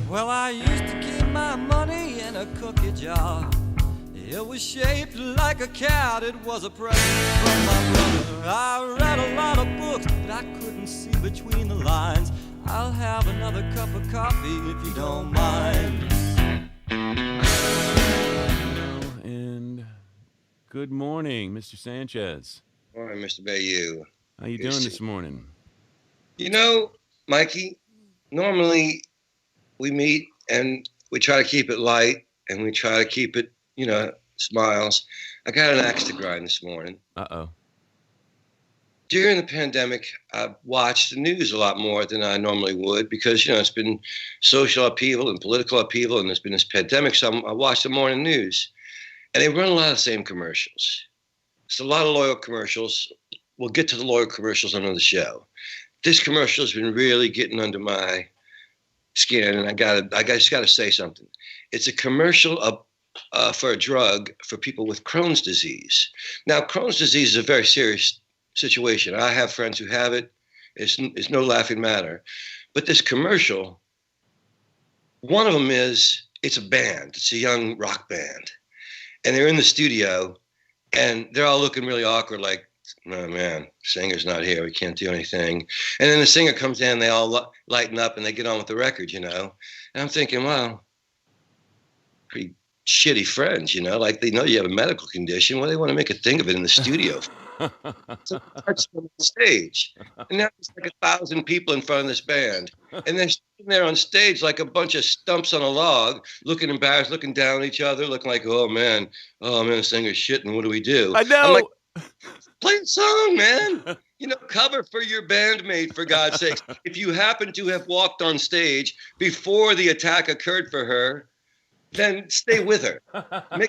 Well, I used to keep my money in a cookie jar. It was shaped like a cat, it was a present from my brother. I read a lot of books, but I couldn't see between the lines. I'll have another cup of coffee if you don't mind. And good morning, Mr. Sanchez. Morning, Mr. Bayou. How you doing this morning? You know, Mikey, normally we meet and we try to keep it light and we try to keep it, smiles. I got an axe to grind this morning. Uh-oh. During the pandemic, I've watched the news a lot more than I normally would because, it's been social upheaval and political upheaval and there's been this pandemic. So I watched the morning news and they run a lot of the same commercials. It's a lot of loyal commercials. We'll get to the loyal commercials on the show. This commercial has been really getting under my skin, and I just got to say something. It's a commercial for a drug for people with Crohn's disease. Now, Crohn's disease is a very serious situation. I have friends who have it. It's no laughing matter. But this commercial, one of them it's a band. It's a young rock band. And they're in the studio, and they're all looking really awkward, like, oh, man, singer's not here. We can't do anything. And then the singer comes in, they all lighten up, and they get on with the record, And I'm thinking, wow, pretty shitty friends, Like they know you have a medical condition. Well, they want to make a thing of it in the studio. So it's on stage. And now there's like 1,000 people in front of this band. And they're sitting there on stage like a bunch of stumps on a log, looking embarrassed, looking down at each other, looking like, oh, man, the singer's shitting. What do we do? I know. I'm like, play a song, man. Cover for your bandmate, for God's sakes. If you happen to have walked on stage before the attack occurred for her, then stay with her. Make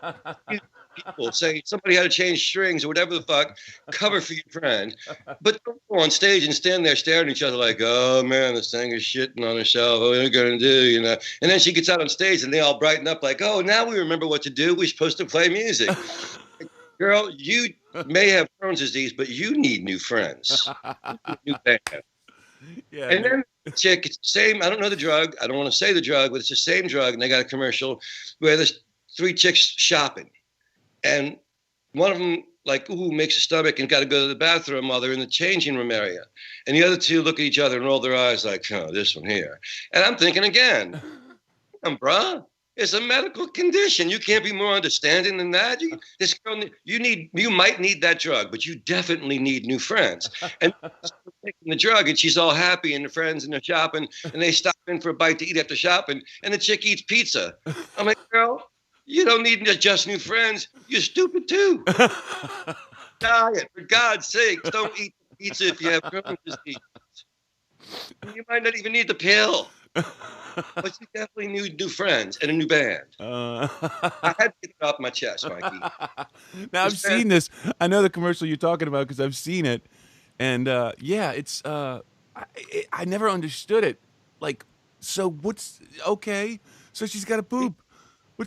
people say somebody had to change strings or whatever the fuck. Cover for your friend. But don't go on stage and stand there staring at each other like, oh, man, the singer's shitting on herself. What are we going to do, And then she gets out on stage and they all brighten up like, oh, now we remember what to do. We're supposed to play music. Girl, you may have Crohn's disease, but you need new friends. New band. Yeah. And then the chick, it's the same. I don't know the drug. I don't want to say the drug, but it's the same drug. And they got a commercial where there's 3 chicks shopping. And one of them, like, makes a stomach and got to go to the bathroom while they're in the changing room area. And the other 2 look at each other and roll their eyes like, oh, this one here. And I'm thinking again, bruh. It's a medical condition. You can't be more understanding than that. This girl, you might need that drug, but you definitely need new friends. And taking the drug, and she's all happy, and the friends and they're shopping, and they stop in for a bite to eat after shopping, and the chick eats pizza. I'm like, girl, you don't need just new friends. You're stupid too. Diet, for God's sakes, don't eat pizza if you have Crohn's disease. You might not even need the pill. But you definitely need new friends and a new band. I had to get it off my chest, Mikey. Now, I've seen this. I know the commercial you're talking about because I've seen it. And, it's I never understood it. Like, so okay, so she's got to poop.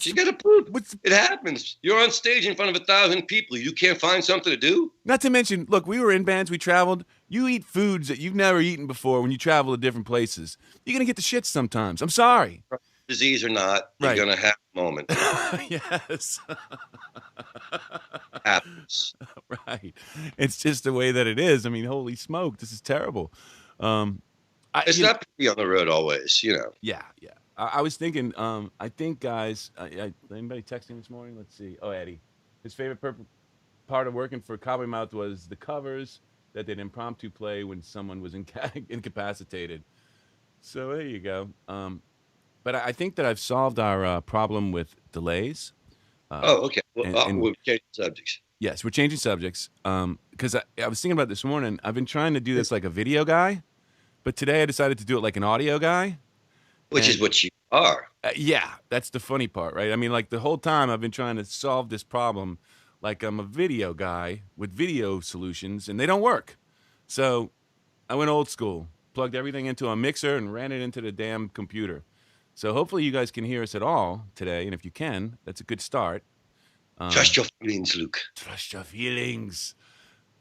You got to poop. It happens. You're on stage in front of 1,000 people. You can't find something to do? Not to mention, look, we were in bands, we traveled. You eat foods that you've never eaten before when you travel to different places. You're going to get the shits sometimes. I'm sorry. Disease or not, you're going to have a moment. Yes. Happens. Right. It's just the way that it is. I mean, holy smoke, this is terrible. It's not pretty on the road always, Yeah. I was thinking, I think, guys, anybody texting this morning? Let's see. Oh, Eddie. His favorite part of working for Cowboy Mouth was the covers that they'd impromptu play when someone was incapacitated. So there you go. But I think that I've solved our problem with delays. Okay. Well, we're changing subjects. Yes, we're changing subjects. Because I was thinking about this morning. I've been trying to do this like a video guy, but today I decided to do it like an audio guy. Which is what you are. Yeah, that's the funny part, right? I mean, like the whole time I've been trying to solve this problem like I'm a video guy with video solutions, and they don't work. So I went old school. plugged everything into a mixer and ran it into the damn computer. So hopefully you guys can hear us at all today, and if you can, that's a good start. Trust your feelings, Luke. Trust your feelings.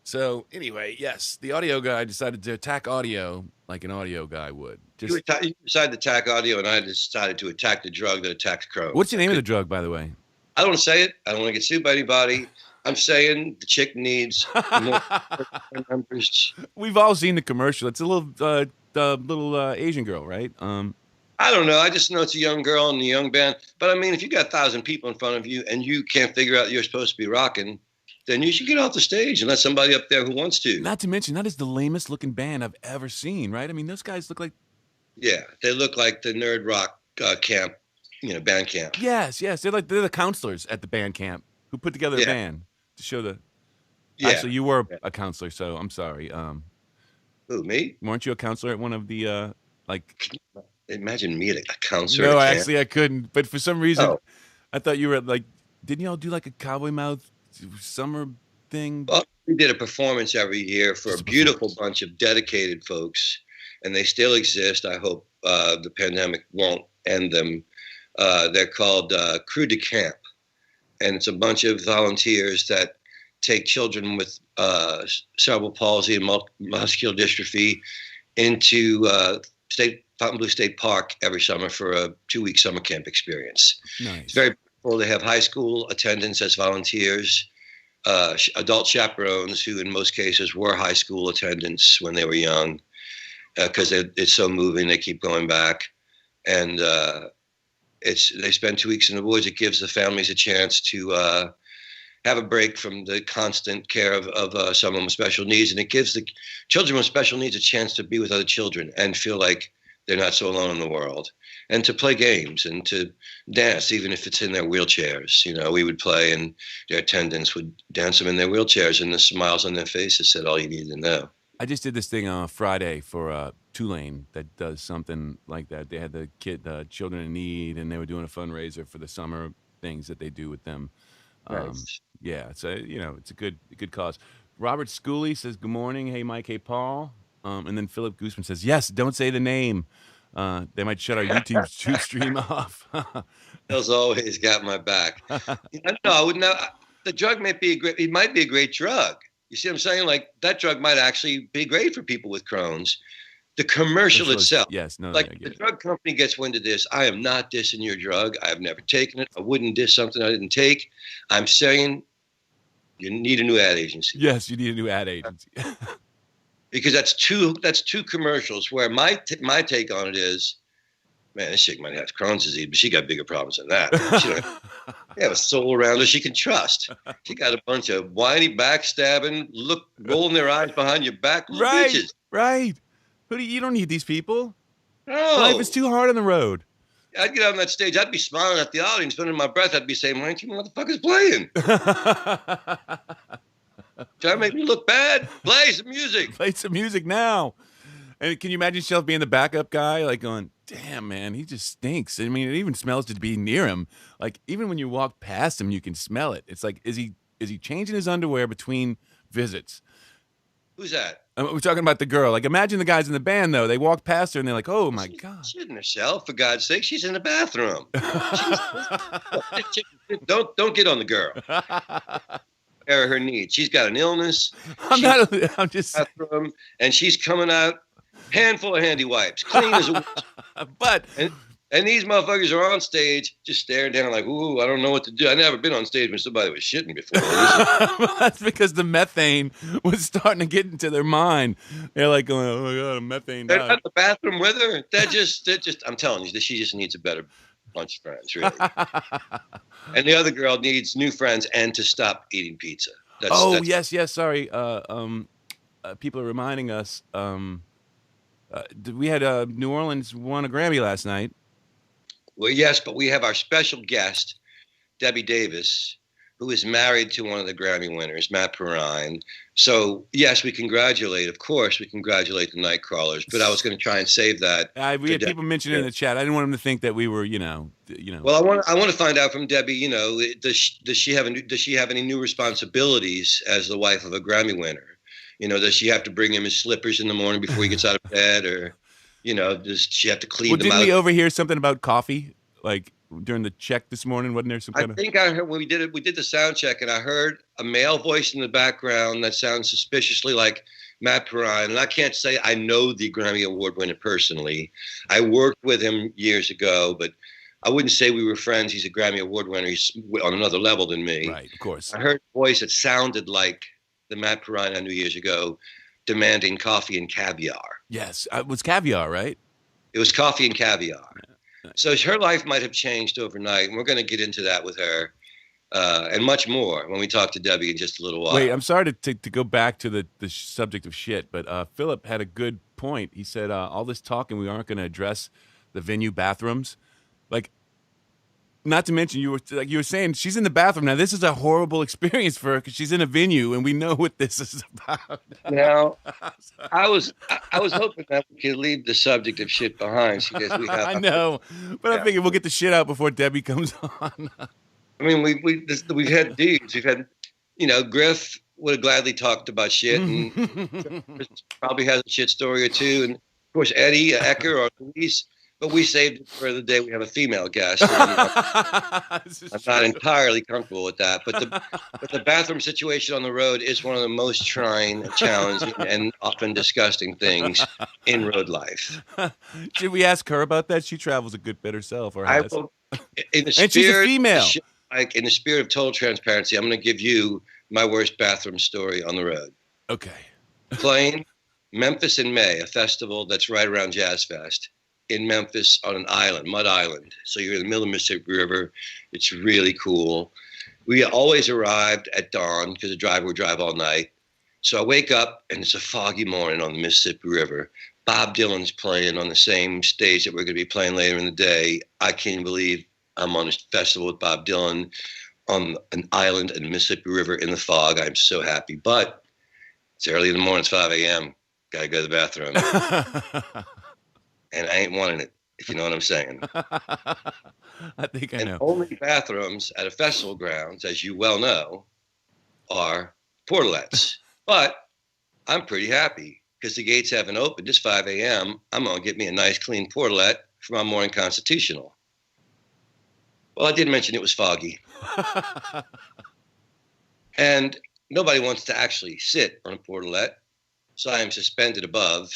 So anyway, yes, the audio guy decided to attack audio like an audio guy would. You decided to attack audio, and I decided to attack the drug that attacks Crohn's. What's the name of the drug, by the way? I don't want to say it. I don't want to get sued by anybody. I'm saying the chick needs more members. We've all seen the commercial. It's a little Asian girl, right? I don't know. I just know it's a young girl and a young band. But I mean, if you got 1,000 people in front of you and you can't figure out you're supposed to be rocking, then you should get off the stage and let somebody up there who wants to. Not to mention, that is the lamest looking band I've ever seen, right? I mean, those guys look like... Yeah, they look like the nerd rock camp, band camp. Yes. They're the counselors at the band camp who put together a band to show the... Yeah. Actually, you were a counselor, so I'm sorry. Who, me? Weren't you a counselor at one of the, Imagine me at a counselor. No, at camp. actually, I couldn't. But for some reason, I thought you were didn't y'all do like a Cowboy Mouth summer thing? Well, we did a performance every year for a beautiful bunch of dedicated folks, and they still exist. I hope the pandemic won't end them. They're called Crew de Camp, and it's a bunch of volunteers that take children with cerebral palsy and muscular dystrophy into Fontainebleau State Park every summer for a 2-week summer camp experience. Nice. It's very cool. They have high school attendants as volunteers, adult chaperones who in most cases were high school attendants when they were young, because it's so moving. They keep going back. And they spend 2 weeks in the woods. It gives the families a chance to have a break from the constant care of someone with special needs. And it gives the children with special needs a chance to be with other children and feel like they're not so alone in the world, and to play games and to dance, even if it's in their wheelchairs. We would play and their attendants would dance them in their wheelchairs, and the smiles on their faces said all you needed to know. I just did this thing on Friday for Tulane that does something like that. They had the children in need, and they were doing a fundraiser for the summer things that they do with them. Nice. Yeah, it's it's a good cause. Robert Schooley says, good morning. Hey, Mike. Hey, Paul. And then Philip Gooseman says, yes, don't say the name. They might shut our YouTube stream off. Bill's always got my back. No, I wouldn't know. The drug might be a great drug. You see what I'm saying? Like, that drug might actually be great for people with Crohn's. The commercial itself. Yes, no. Like, the drug company gets wind of this. I am not dissing your drug. I have never taken it. I wouldn't diss something I didn't take. I'm saying you need a new ad agency. Yes, you need a new ad agency. Because that's two commercials where my take on it is, man, this chick might have Crohn's disease, but she got bigger problems than that. She don't have a soul around her she can trust. She got a bunch of whiny, backstabbing, rolling their eyes behind your back little bitches. Right. You don't need these people. No. Life is too hard on the road. I'd get out on that stage. I'd be smiling at the audience, under my breath. I'd be saying, why aren't you motherfuckers playing? Trying to make me look bad? Play some music. Play some music now. And can you imagine yourself being the backup guy, like going, damn, man, he just stinks. I mean, it even smells to be near him. Like, even when you walk past him, you can smell it. It's like, is he changing his underwear between visits? Who's that? We're talking about the girl. Like, imagine the guys in the band, though. They walk past her, and they're like, oh, my God. She's in herself, for God's sake. She's in the bathroom. Don't get on the girl. Her needs. She's got an illness. I'm just bathroom, and she's coming out handful of handy wipes, clean as a but and these motherfuckers are on stage just staring down like, ooh, I don't know what to do. I've never been on stage when somebody was shitting before. Well, that's because the methane was starting to get into their mind. They're like going, oh my God, a methane. They're not in the bathroom with her. They're just I'm telling you, she just needs a better bunch of friends, really. And the other girl needs new friends and to stop eating pizza. Yes. Sorry. People are reminding us. We had New Orleans won a Grammy last night. Well, yes, but we have our special guest, Debbie Davis, who is married to one of the Grammy winners, Matt Perrine. So, yes, of course, we congratulate the Nightcrawlers, but I was going to try and save that. We had people mentioning in the chat. I didn't want them to think that we were, Well, I want to find out from Debbie, does she have any new responsibilities as the wife of a Grammy winner? Does she have to bring him his slippers in the morning before he gets out of bed, or does she have to clean Well, them didn't out? we overhear something about coffee? Like during the check this morning, wasn't there some I kind of? think I heard when we did it. We did the sound check, and I heard a male voice in the background that sounds suspiciously like Matt Perrine. And I can't say I know the Grammy Award winner personally. I worked with him years ago, but I wouldn't say we were friends. He's a Grammy Award winner. He's on another level than me. Right, of course. I heard a voice that sounded like the Matt Perrine I knew years ago, demanding coffee and caviar. Yes, it was caviar, right? It was coffee and caviar. So her life might have changed overnight, and we're going to get into that with her and much more when we talk to Debbie in just a little while. Wait, I'm sorry to go back to the subject of shit, but Philip had a good point. He said all this talk and we aren't going to address the venue bathrooms. Like, not to mention you were saying she's in the bathroom now. This is a horrible experience for her because she's in a venue and we know what this is about. Now, I was hoping that we could leave the subject of shit behind because we have. I know, but I figured we'll get the shit out before Debbie comes on. I mean, we've had dudes. We've had, Griff would have gladly talked about shit, and probably has a shit story or two, and of course Eddie Ecker or Louise. But we saved it for the day we have a female guest. I'm not entirely comfortable with that, but the bathroom situation on the road is one of the most trying, challenging, and often disgusting things in road life. Should we ask her about that? She travels a good bit herself, or I has. will, in the And she's a spirit, female. like in the spirit of total transparency, I'm going to give you my worst bathroom story on the road. Okay. Playing Memphis in May, a festival that's right around Jazz Fest. In Memphis on an island, Mud Island. So you're in the middle of the Mississippi River. It's really cool. We always arrived at dawn because the driver would drive all night. So I wake up and it's a foggy morning on the Mississippi River. Bob Dylan's playing on the same stage that we're going to be playing later in the day. I can't believe I'm on a festival with Bob Dylan on an island in the Mississippi River in the fog. I'm so happy. But it's early in the morning. It's 5 a.m. Got to go to the bathroom. And I ain't wanting it, if you know what I'm saying. I think I know. Only bathrooms at a festival grounds, as you well know, are portalettes. But I'm pretty happy because the gates haven't opened. It's 5 a.m. I'm going to get me a nice, clean portalette for my morning constitutional. Well, I did mention it was foggy. And nobody wants to actually sit on a portalette, so I am suspended above.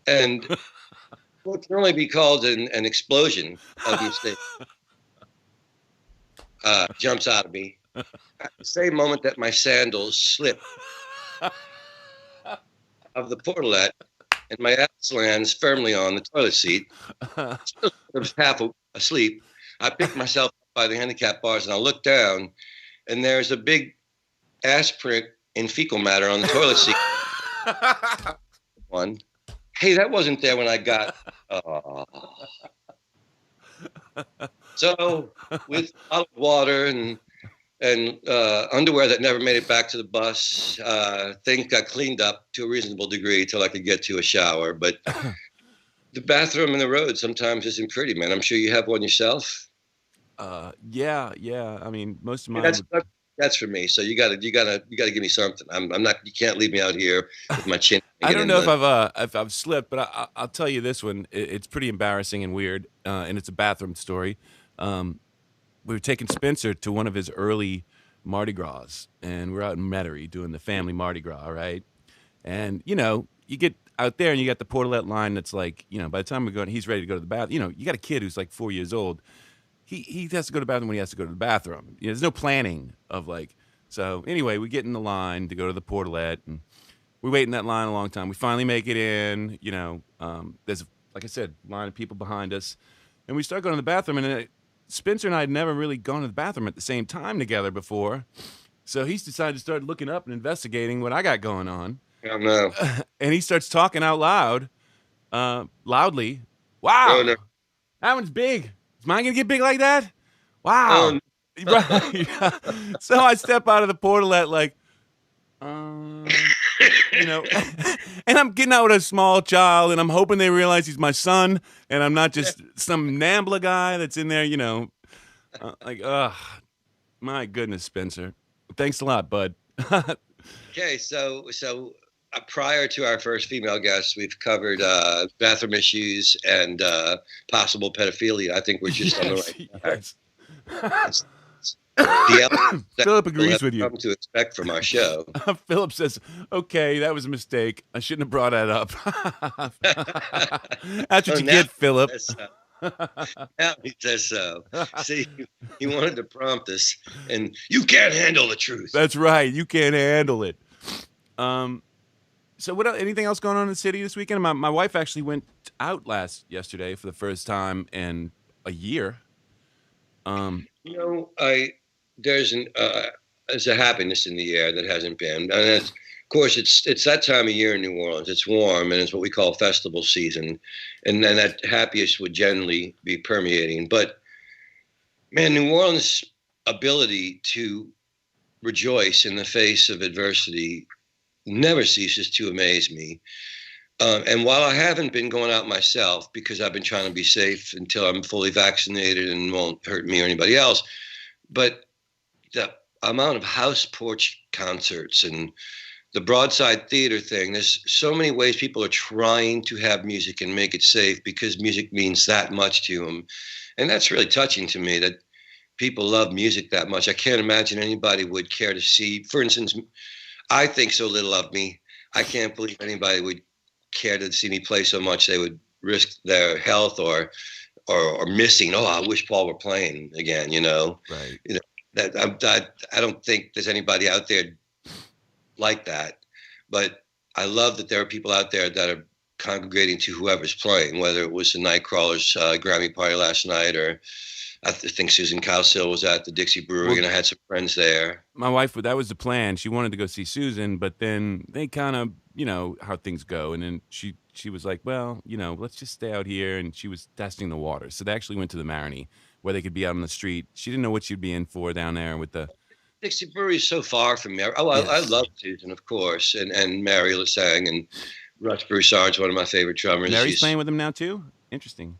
And what can only be called an explosion of mistake jumps out of me at the same moment that my sandals slip of the portalette and my ass lands firmly on the toilet seat. I was half asleep. I picked myself up by the handicap bars and I look down and there's a big ass print in fecal matter on the toilet seat. One. Hey, that wasn't there when I got. So, with bottled water and underwear that never made it back to the bus, things got cleaned up to a reasonable degree till I could get to a shower. But the bathroom in the road sometimes isn't pretty, man. I'm sure you have one yourself. Yeah. I mean, most of mine. That's for me. So you gotta give me something. I'm not. You can't leave me out here with my chin. I don't know if I've slipped, but I'll tell you this one. It's pretty embarrassing and weird, and it's a bathroom story. We were taking Spencer to one of his early Mardi Gras, and we're out in Metairie doing the family Mardi Gras, right? And you get out there and you got the portalette line that's like, by the time we're going, he's ready to go to the bathroom. You got a kid who's like 4 years old. He has to go to the bathroom when he has to go to the bathroom. There's no planning of like. So anyway, we get in the line to go to the portalette, and we wait in that line a long time. We finally make it in. There's, like I said, a line of people behind us, and we start going to the bathroom. And Spencer and I had never really gone to the bathroom at the same time together before, so he's decided to start looking up and investigating what I got going on. Oh, no. And he starts talking out loud, loudly. Wow, no. That one's big. Is mine gonna get big like that? Wow. Right. So I step out of the portalette like, and I'm getting out with a small child, and I'm hoping they realize he's my son, and I'm not just some NAMBLA guy that's in there, my goodness, Spencer. Thanks a lot, bud. Okay, prior to our first female guest, we've covered bathroom issues and possible pedophilia. I think we're just on the Yes, right track. yes. It's the elements that Philip people agrees have with you. come to expect from our show. Philip says, "Okay, that was a mistake. I shouldn't have brought that up." That's what Oh, you now get, Philip. he says so. Now he says so. See, he wanted to prompt us, and you can't handle the truth. That's right. You can't handle it. So what? Anything else going on in the city this weekend? My wife actually went out yesterday for the first time in a year. There's a happiness in the air that hasn't been, and of course it's that time of year in New Orleans. It's warm, and it's what we call festival season, and then that happiness would generally be permeating. But man, New Orleans' ability to rejoice in the face of adversity never ceases to amaze me. And while I haven't been going out myself because I've been trying to be safe until I'm fully vaccinated and won't hurt me or anybody else, but the amount of house porch concerts and the Broadside Theater thing, there's so many ways people are trying to have music and make it safe because music means that much to them. And that's really touching to me that people love music that much. I can't imagine anybody would care to see, for instance, I think so little of me. I can't believe anybody would care to see me play so much they would risk their health or missing. Oh, I wish Paul were playing again. Right. I don't think there's anybody out there like that. But I love that there are people out there that are congregating to whoever's playing, whether it was the Nightcrawlers Grammy party last night or I think Susan Cowsill was at the Dixie Brewery, and I had some friends there. My wife, that was the plan. She wanted to go see Susan, but then they kind of, how things go. And then she was like, well, let's just stay out here. And she was testing the water. So they actually went to the Maroney where they could be out on the street. She didn't know what she'd be in for down there with the Dixie Brewery is so far from me. Oh, Yes. I love Susan, of course, and Mary Lasang and Russ Broussard's one of my favorite drummers. Mary's playing with him now too? Interesting.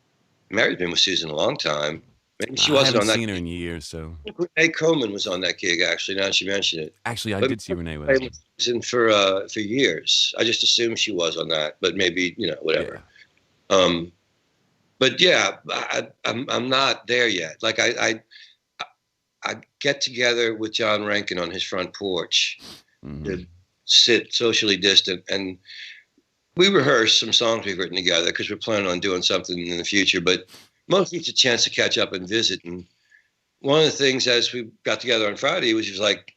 Mary's been with Susan a long time. Maybe she I wasn't haven't on that. seen her in years, so. Renee Coman was on that gig, actually, now that she mentioned it. Actually, I But did see Renee with Played us. with Susan for years. I just assumed she was on that, but maybe, whatever. Yeah. But yeah, I'm not there yet. Like I get together with John Rankin on his front porch to sit socially distant, and we rehearse some songs we've written together because we're planning on doing something in the future. But mostly it's a chance to catch up and visit. And one of the things as we got together on Friday was he was like,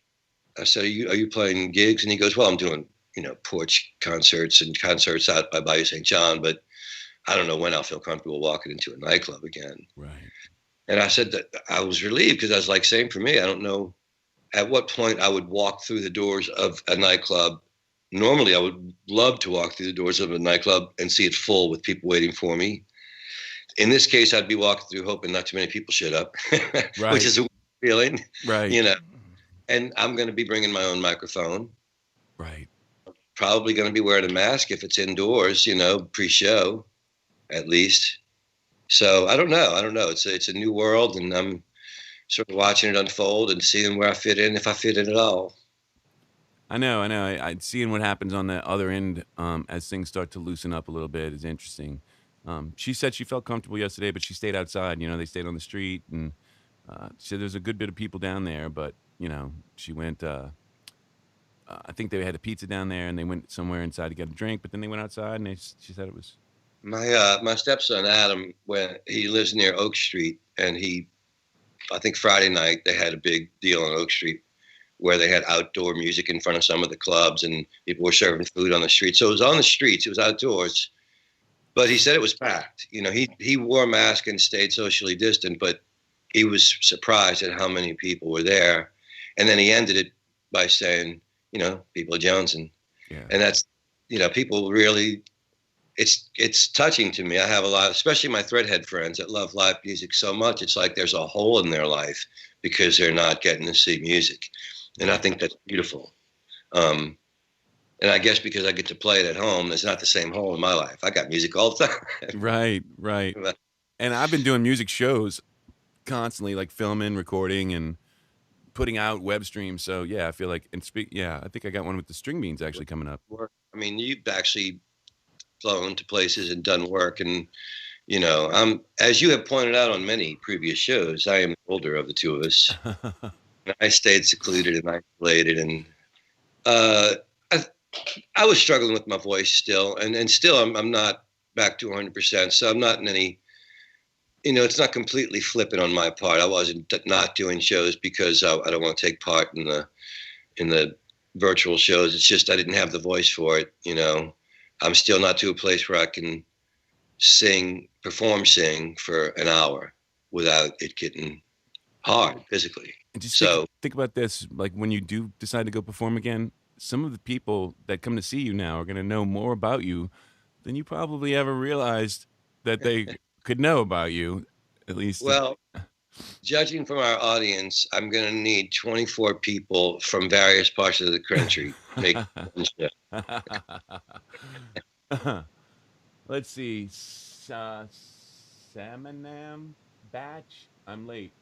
I said, "Are you playing gigs?" And he goes, "Well, I'm doing porch concerts and concerts out by Bayou St. John, but I don't know when I'll feel comfortable walking into a nightclub again." Right. And I said that I was relieved because I was like, same for me. I don't know at what point I would walk through the doors of a nightclub. Normally, I would love to walk through the doors of a nightclub and see it full with people waiting for me. In this case, I'd be walking through hoping not too many people showed up, Right. which is a weird feeling, Right. And I'm going to be bringing my own microphone. Right. Probably going to be wearing a mask if it's indoors, pre-show, at least. So I don't know. It's a new world, and I'm sort of watching it unfold and seeing where I fit in, if I fit in at all. I know. Seeing what happens on the other end as things start to loosen up a little bit is interesting. She said she felt comfortable yesterday, but she stayed outside. They stayed on the street, and she said there's a good bit of people down there. But she went. I think they had a pizza down there, and they went somewhere inside to get a drink. But then they went outside, and she said it was. My stepson Adam, when he lives near Oak Street, and I think Friday night they had a big deal on Oak Street where they had outdoor music in front of some of the clubs, and people were serving food on the street. So it was on the streets, it was outdoors, but he said it was packed. He wore a mask and stayed socially distant, but he was surprised at how many people were there. And then he ended it by saying, people are jonesing. Yeah. And that's, people really. It's touching to me. I have a lot, especially my Threadhead friends that love live music so much. It's like there's a hole in their life because they're not getting to see music. And I think that's beautiful. And I guess because I get to play it at home, there's not the same hole in my life. I got music all the time. Right. And I've been doing music shows constantly, like filming, recording, and putting out web streams. So yeah, I feel like I think I got one with the string beans actually coming up. I mean, you've actually flown to places and done work, and I'm, as you have pointed out on many previous shows, I am the older of the two of us. I stayed secluded and isolated, and I was struggling with my voice still, and still I'm not back to 100%. So I'm not in any, it's not completely flippant on my part. I wasn't not doing shows because I don't want to take part in the virtual shows. It's just I didn't have the voice for it. I'm still not to a place where I can sing for an hour without it getting hard physically. And just think about this, like when you do decide to go perform again, some of the people that come to see you now are going to know more about you than you probably ever realized that they could know about you, at least. Well, judging from our audience, I'm going to need 24 people from various parts of the country to make one show. Let's see. Salmonam batch. I'm late.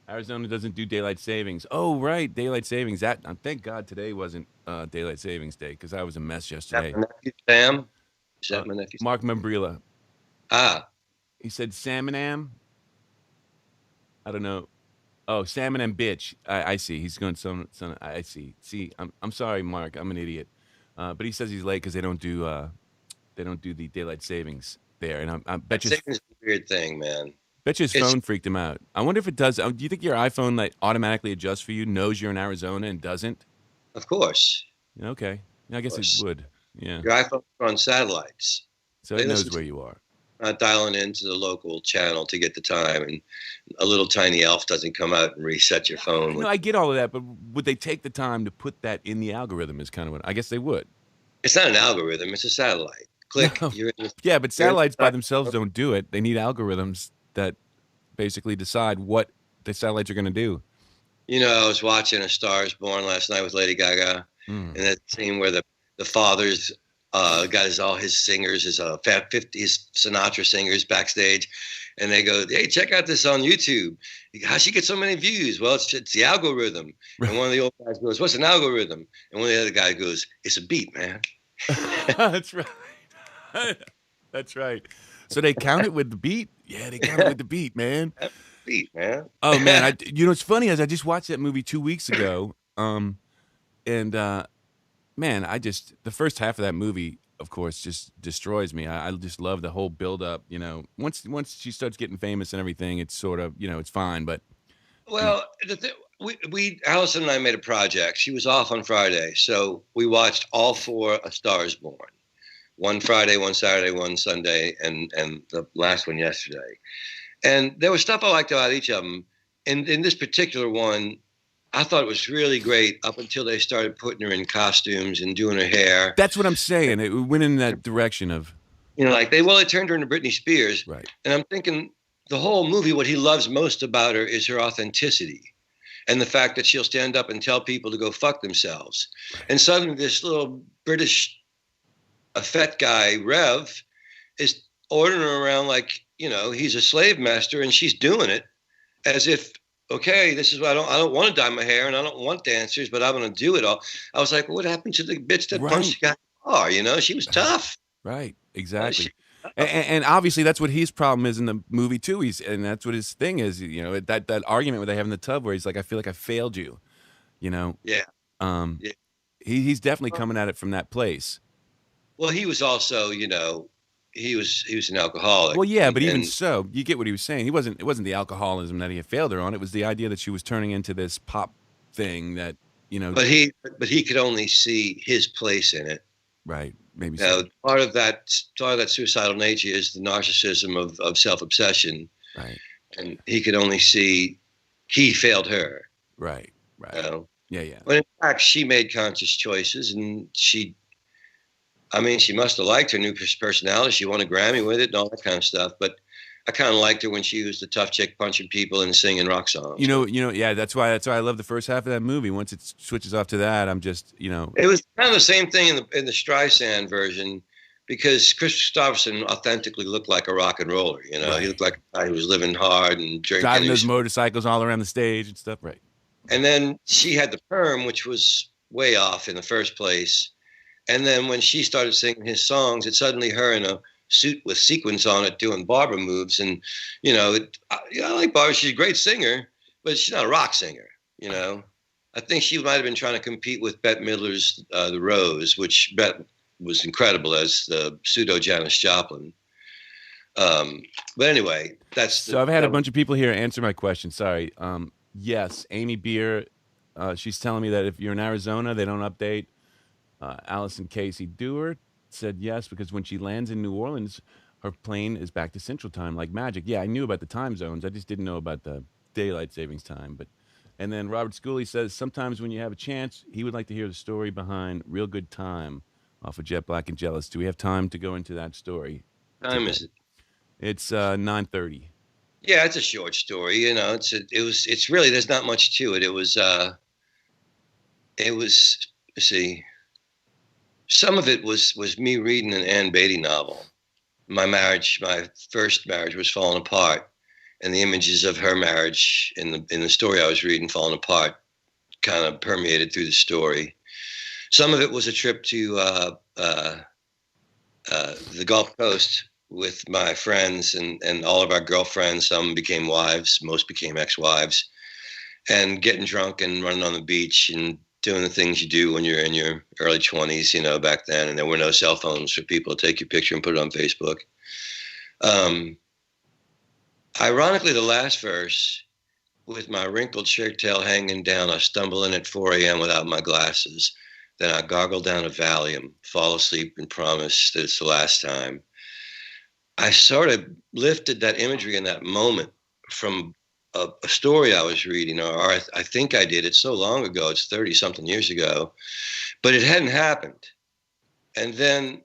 Arizona doesn't do daylight savings. Oh, right, daylight savings. Thank God today wasn't daylight savings day because I was a mess yesterday. Is that my nephew Sam? Is that my nephew? Mark Membrilla. He said Salmonam. I don't know. Oh, salmon and bitch. I see. He's going some. I see. See, I'm sorry, Mark. I'm an idiot. But he says he's late because they don't do the daylight savings there. And I bet you it's a weird thing, man. Bet you his phone freaked him out. I wonder if it does. Do you think your iPhone like automatically adjusts for you, knows you're in Arizona and doesn't? Of course. Okay. I guess it would. Yeah. Your iPhone's on satellites, so it knows where you are. Not dialing into the local channel to get the time, and a little tiny elf doesn't come out and reset your phone. I get all of that, but would they take the time to put that in the algorithm? Is kind of what I guess they would. It's not an algorithm; it's a satellite. Click. No. Yeah, but satellites by themselves don't do it. They need algorithms that basically decide what the satellites are going to do. I was watching A Star Is Born last night with Lady Gaga, and that scene where the father's got all his singers, his 50s Sinatra singers backstage, and they go, "Hey, check out this on YouTube. How'd she get so many views?" Well, it's the algorithm. Right. And one of the old guys goes, "What's an algorithm?" And one of the other guys goes, "It's a beat, man." That's right. That's right. So they count it with the beat? Yeah, they count it with the beat, man. Beat, man. Oh, man. It's funny as I just watched that movie 2 weeks ago. Man, the first half of that movie, of course, just destroys me. I just love the whole build-up. Once she starts getting famous and everything, it's sort of, it's fine. But Allison and I made a project. She was off on Friday, so we watched all 4 A Star Is Born. One Friday, one Saturday, one Sunday, and the last one yesterday. And there was stuff I liked about each of them. And in this particular one, I thought it was really great up until they started putting her in costumes and doing her hair. That's what I'm saying. It went in that direction of... they turned her into Britney Spears. Right. And I'm thinking the whole movie, what he loves most about her is her authenticity. And the fact that she'll stand up and tell people to go fuck themselves. Right. And suddenly this little British... a fat guy, Rev, is ordering her around like, he's a slave master, and she's doing it as if, okay, this is what I don't want to dye my hair, and I don't want dancers, but I'm going to do it all. I was like, well, what happened to the bitch that punched the guy in the car? She was tough. Right, exactly. And obviously that's what his problem is in the movie too. And that's what his thing is, that argument where they have in the tub where he's like, I feel like I failed you, Yeah. Yeah. He's definitely coming at it from that place. Well, he was also, he was an alcoholic. Well, yeah, but even so, you get what he was saying. It wasn't the alcoholism that he had failed her on. It was the idea that she was turning into this pop thing that, But he could only see his place in it. Right. Maybe so. Part of that suicidal nature is the narcissism of self-obsession. Right. And he could only see he failed her. Right. Right. Yeah. But in fact, she made conscious choices, and she must have liked her new personality. She won a Grammy with it and all that kind of stuff. But I kind of liked her when she was the tough chick punching people and singing rock songs. Yeah, that's why I love the first half of that movie. Once it switches off to that, I'm just, It was kind of the same thing in the Streisand version, because Chris Christopherson authentically looked like a rock and roller. Right. He looked like a guy who was living hard and drinking. Driving those motorcycles all around the stage and stuff, right? And then she had the perm, which was way off in the first place. And then when she started singing his songs, it's suddenly her in a suit with sequins on it doing Barbara moves. And, I like Barbara. She's a great singer, but she's not a rock singer, I think she might have been trying to compete with Bette Midler's The Rose, which Bette was incredible as the pseudo Janis Joplin. But anyway, So I've had a bunch of people here answer my question. Sorry. Yes, Amy Beer, she's telling me that if you're in Arizona, they don't update. Allison Casey Dewar said yes, because when she lands in New Orleans, her plane is back to Central Time like magic. Yeah, I knew about the time zones. I just didn't know about the daylight savings time. And then Robert Schooley says sometimes when you have a chance, he would like to hear the story behind Real Good Time off of Jet Black and Jealous. Do we have time to go into that story? What time is it? It's 9:30. Yeah, it's a short story. It's really, there's not much to it. It was, let's see, some of it was me reading an Ann Beatty novel. My first marriage was falling apart, and the images of her marriage in the story I was reading falling apart kind of permeated through the story. Some of it was a trip to the Gulf Coast with my friends and all of our girlfriends. Some became wives, most became ex-wives, and getting drunk and running on the beach and doing the things you do when you're in your early 20s, back then. And there were no cell phones for people to take your picture and put it on Facebook. Ironically, the last verse, with my wrinkled shirt tail hanging down, I stumble in at 4 a.m. without my glasses. Then I gargle down a Valium, fall asleep, and promise that it's the last time. I sort of lifted that imagery in that moment from a story I was reading, or I think I did. It's so long ago. It's 30-something years ago. But it hadn't happened. And then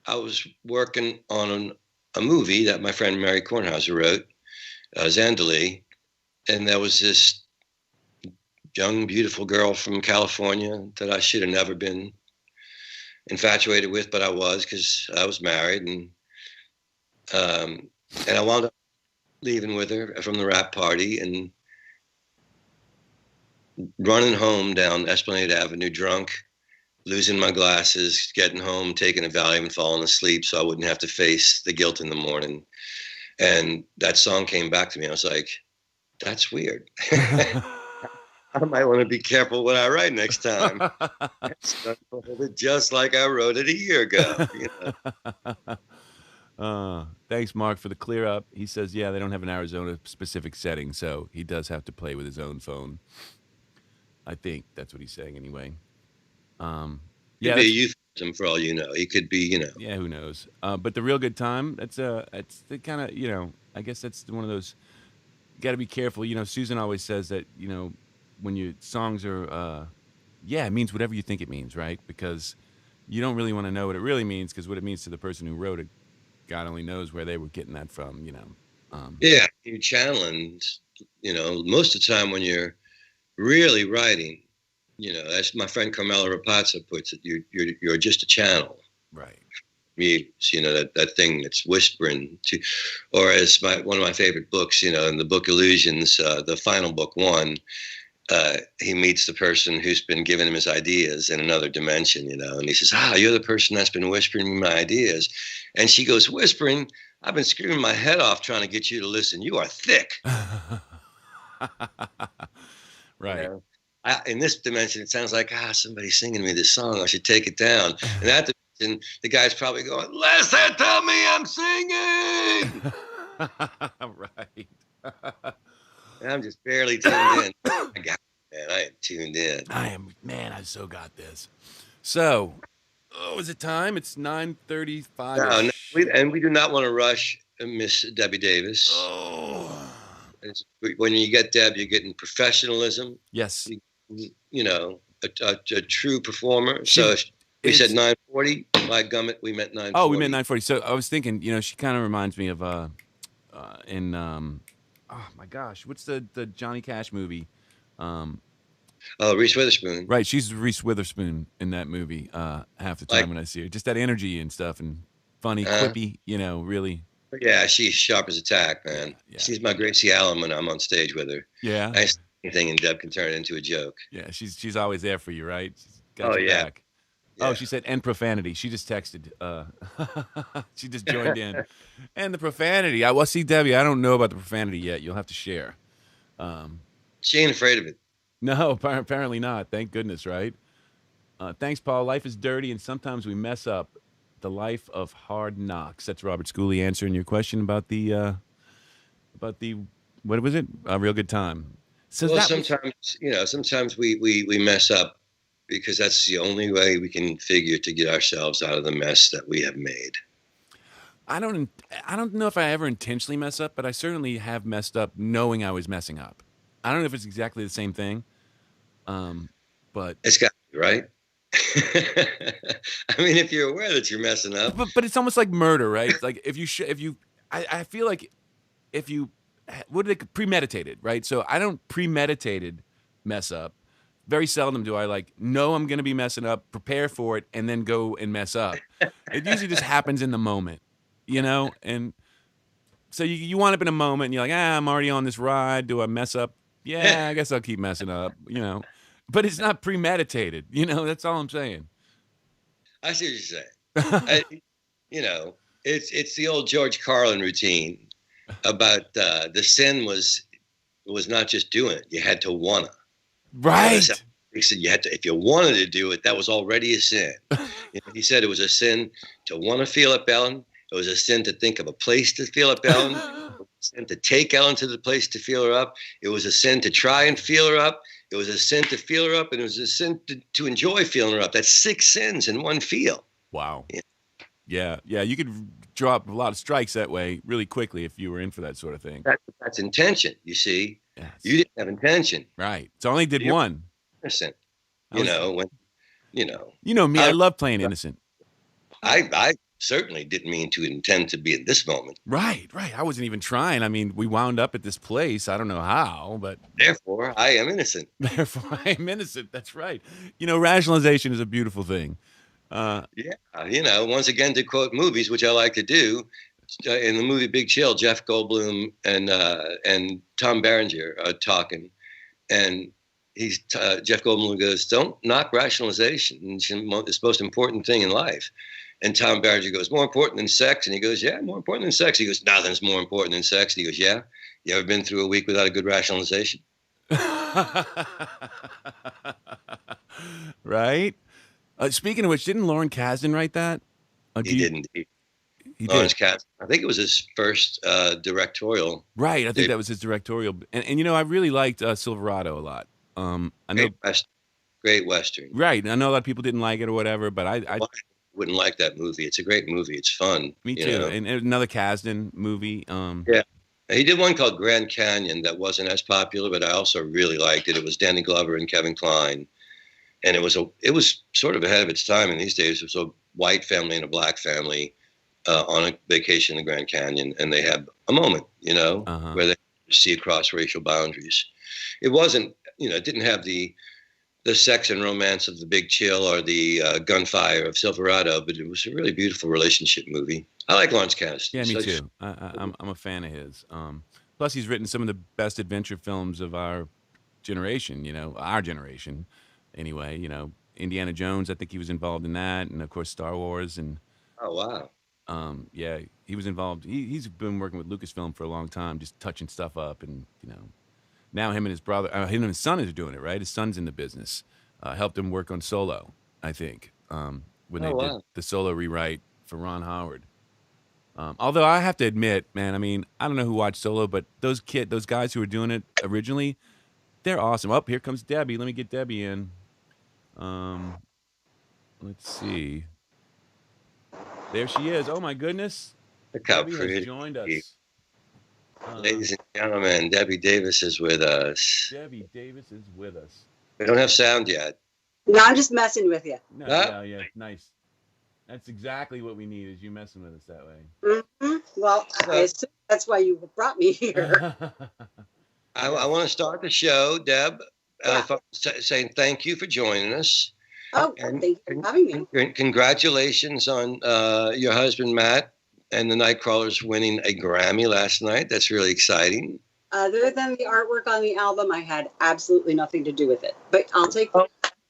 I was working on a movie that my friend Mary Kornhauser wrote, Zandalee. And there was this young, beautiful girl from California that I should have never been infatuated with, but I was, because I was married. And I wound up leaving with her from the rap party and running home down Esplanade Avenue drunk, losing my glasses, getting home, taking a Valium and falling asleep so I wouldn't have to face the guilt in the morning. And that song came back to me. I was like, that's weird. I might want to be careful what I write next time. Just like I wrote it a year ago. Thanks, Mark, for the clear up. He says, yeah, they don't have an Arizona specific setting, so he does have to play with his own phone. I think that's what he's saying anyway. Yeah, could be a euphemism for all you know. He could be, Yeah, who knows? But the Real Good Time, it's the kind of, I guess that's one of those. You got to be careful. Susan always says that, when your songs are, it means whatever you think it means, right? Because you don't really want to know what it really means, because what it means to the person who wrote it, God only knows where they were getting that from, Yeah, you're channeling, most of the time when you're really writing, as my friend Carmela Rapazza puts it, you're just a channel. Right. That thing that's whispering to, or as one of my favorite books, in the book Illusions, the final book 1, he meets the person who's been giving him his ideas in another dimension, and he says, you're the person that's been whispering me my ideas. And she goes, whispering? I've been screaming my head off trying to get you to listen. You are thick. Right. In this dimension, it sounds like, somebody's singing me this song. I should take it down. And that dimension, the guy's probably going, listen to me, I'm singing. Right. And I'm just barely tuned in. I am tuned in. I so got this. So, is it time? It's 9:35. No, we do not want to rush Miss Debbie Davis. Oh. When you get Deb, you're getting professionalism. Yes. A true performer. So we said 9:40. By gummit, we meant 9:40. Oh, we meant 9:40. So I was thinking, she kind of reminds me of oh my gosh, what's the Johnny Cash movie? Reese Witherspoon. Right, she's Reese Witherspoon in that movie half the time when I see her. Just that energy and stuff, and funny, quippy, really. Yeah, she's sharp as a tack, man. Yeah. She's my Gracie Allen when I'm on stage with her. Yeah. anything, and Deb can turn it into a joke. Yeah, she's always there for you, right? She's got Oh your yeah, back. yeah. Oh, she said and profanity. She just texted. She just joined in, and the profanity. Well, see, Debbie, I don't know about the profanity yet. You'll have to share. She ain't afraid of it. No, apparently not. Thank goodness, right? Thanks, Paul. Life is dirty, and sometimes we mess up. The life of hard knocks. That's Robert Schooley answering your question about the what was it? A real good time. So Well, that sometimes sometimes we mess up because that's the only way we can figure to get ourselves out of the mess that we have made. I don't know if I ever intentionally mess up, but I certainly have messed up knowing I was messing up. I don't know if it's exactly the same thing, but It's got to be, right? I mean, if you're aware that you're messing up, but it's almost like murder, right? Like I feel like if you what are they premeditated, right? So I don't premeditated mess up. Very seldom do I know I'm going to be messing up, prepare for it, and then go and mess up. It usually just happens in the moment, and so you wind up in a moment and you're like, I'm already on this ride. Do I mess up? Yeah, I guess I'll keep messing up, but it's not premeditated, that's all I'm saying. I see what you're saying. It's the old George Carlin routine about the sin was not just doing it. You had to wanna. Right. He said you had to, if you wanted to do it, that was already a sin. He said it was a sin to want to feel up Ellen. It was a sin to think of a place to feel up Ellen. It was a sin to take Ellen to the place to feel her up. It was a sin to try and feel her up. It was a sin to feel her up, and it was a sin to enjoy feeling her up. That's 6 sins in one feel. Wow. Yeah. You could drop a lot of strikes that way really quickly if you were in for that sort of thing. That's intention, you see. Yes. You didn't have intention. Right. So I only did one. Innocent. You know me. I love playing innocent. I certainly didn't mean to intend to be in this moment. Right. I wasn't even trying. I mean, we wound up at this place. I don't know how, but therefore I am innocent. Therefore I am innocent. That's right. Rationalization is a beautiful thing. Once again, to quote movies, which I like to do, in the movie Big Chill, Jeff Goldblum and Tom Berenger are talking, and Jeff Goldblum goes, "Don't knock rationalization. It's the most important thing in life." And Tom Berenger goes, "More important than sex?" And he goes, "Yeah, more important than sex." He goes, "Nothing's more important than sex." And he goes, "Yeah. You ever been through a week without a good rationalization?" Right. Speaking of which, didn't Lauren Kasdan write that? He didn't. He Lawrence did. Kasdan. I think it was his first directorial. Right. I think that was his directorial. And I really liked Silverado a lot. I know. Great Western. Right. I know a lot of people didn't like it or whatever, but I wouldn't like that movie. It's a great movie. It's fun. Me too. And another Kasdan movie. Yeah. He did one called Grand Canyon that wasn't as popular, but I also really liked it. It was Danny Glover and Kevin Kline. And it was sort of ahead of its time in these days. It was a white family and a black family on a vacation in the Grand Canyon. And they had a moment, where they see across racial boundaries. It wasn't, it didn't have the sex and romance of The Big Chill or the gunfire of Silverado, but it was a really beautiful relationship movie. I like Lawrence Kasdan. Yeah, me too. I'm a fan of his. Plus, he's written some of the best adventure films of our generation. Our generation, anyway. Indiana Jones. I think he was involved in that, and of course Star Wars. And oh wow. Yeah, he was involved. He's been working with Lucasfilm for a long time, just touching stuff up, and now him and his brother, him and his son are doing it. Right, his son's in the business. Helped him work on Solo, I think, when they did the Solo rewrite for Ron Howard. Although I have to admit, man, I mean, I don't know who watched Solo, but those guys who were doing it originally, they're awesome. Oh, here comes Debbie. Let me get Debbie in. Let's see. There she is. Oh my goodness. Look how Debbie pretty. has joined us. Ladies and gentlemen, Debbie Davis is with us. Debbie Davis is with us. We don't have sound yet. No, I'm just messing with you. No, Huh? yeah, nice. That's exactly what we need, is you messing with us that way. Mm-hmm. Well, I assume that's why you brought me here. I want to start the show, Deb, saying thank you for joining us. Oh, thank you for having me. Congratulations on your husband, Matt, and the Nightcrawlers winning a Grammy last night. That's really exciting. Other than the artwork on the album, I had absolutely nothing to do with it. But I'll take.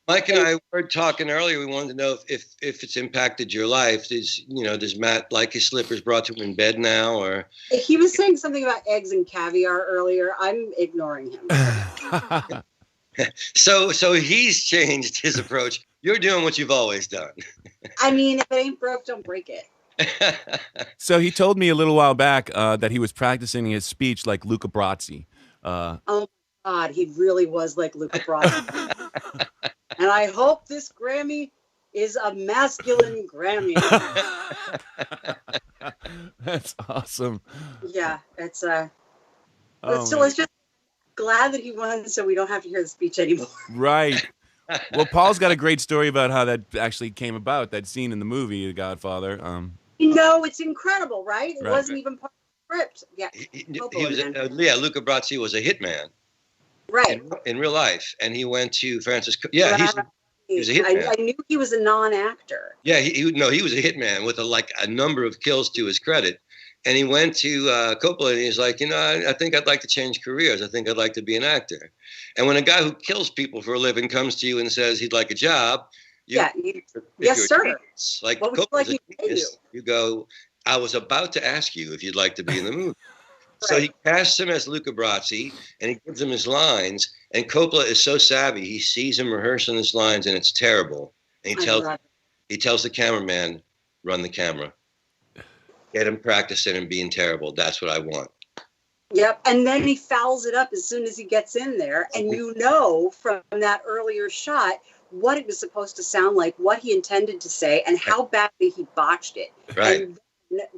Mike and I were talking earlier. We wanted to know if it's impacted your life. Does Matt like his slippers brought to him in bed now, or He was saying something about eggs and caviar earlier. I'm ignoring him. So he's changed his approach. You're doing what you've always done. I mean, if it ain't broke, don't break it. So he told me a little while back that he was practicing his speech like Luca Brasi. Oh my God, he really was like Luca Brasi. And I hope this Grammy is a masculine Grammy. That's awesome. Yeah, it's Oh, so it's just glad that he won, so we don't have to hear the speech anymore. right. Well, Paul's got a great story about how that actually came about. That scene in the movie, The Godfather. It's incredible, right? It Right. wasn't even part of the script. Yeah, Luca Brasi was a hitman, right. in real life, and he went to Francis. Yeah, he was a hitman. I knew he was a non-actor. Yeah, he was a hitman with a number of kills to his credit. And he went to Coppola and he's like, I think I'd like to change careers. I think I'd like to be an actor. And when a guy who kills people for a living comes to you and says he'd like a job, yes, sir. Genius, like what would Coppola's you like a genius, you go, I was about to ask you if you'd like to be in the movie. So he casts him as Luca Brasi and he gives him his lines. And Coppola is so savvy, he sees him rehearsing his lines and it's terrible. And he tells the cameraman, run the camera. Get him practicing and being terrible. That's what I want. Yep. And then he fouls it up as soon as he gets in there. And from that earlier shot what it was supposed to sound like, what he intended to say, and how badly he botched it. Right. And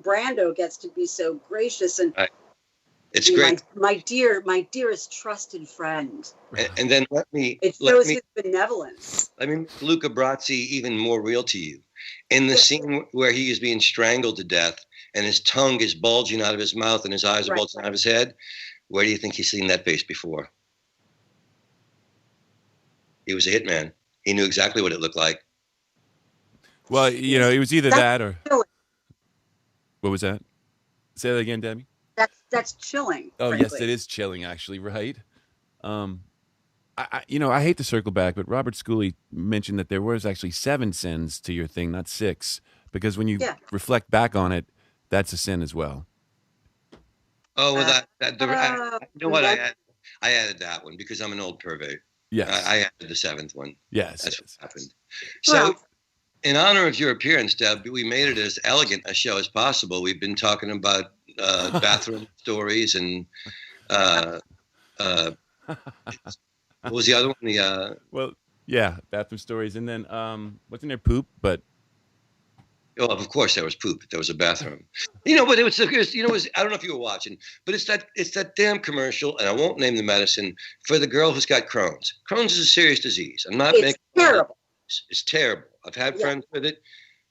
Brando gets to be so gracious and it's great. My dearest trusted friend. And then it shows his benevolence. Let me make Luca Brasi even more real to you. In the scene where he is being strangled to death and his tongue is bulging out of his mouth and his eyes are bulging out of his head, where do you think he's seen that face before? He was a hitman. He knew exactly what it looked like. Well, it was either that or... What was that? Say that again, Debbie. That's chilling. Oh, frankly. yes, it is chilling, actually, right? I hate to circle back, but Robert Schooley mentioned that there was actually 7 sins to your thing, not 6, because when you reflect back on it, that's a sin as well. Oh, well, you know what? I added that one because I'm an old pervert. Yes. I added the 7th one. Yes. That's what happened. So, in honor of your appearance, Deb, we made it as elegant a show as possible. We've been talking about bathroom stories and what was the other one? Bathroom stories, and then wasn't there poop? But of course there was poop. There was a bathroom. But it was I don't know if you were watching, but it's that damn commercial, and I won't name the medicine, for the girl who's got Crohn's. Crohn's is a serious disease. It's terrible. It's terrible. I've had friends with it.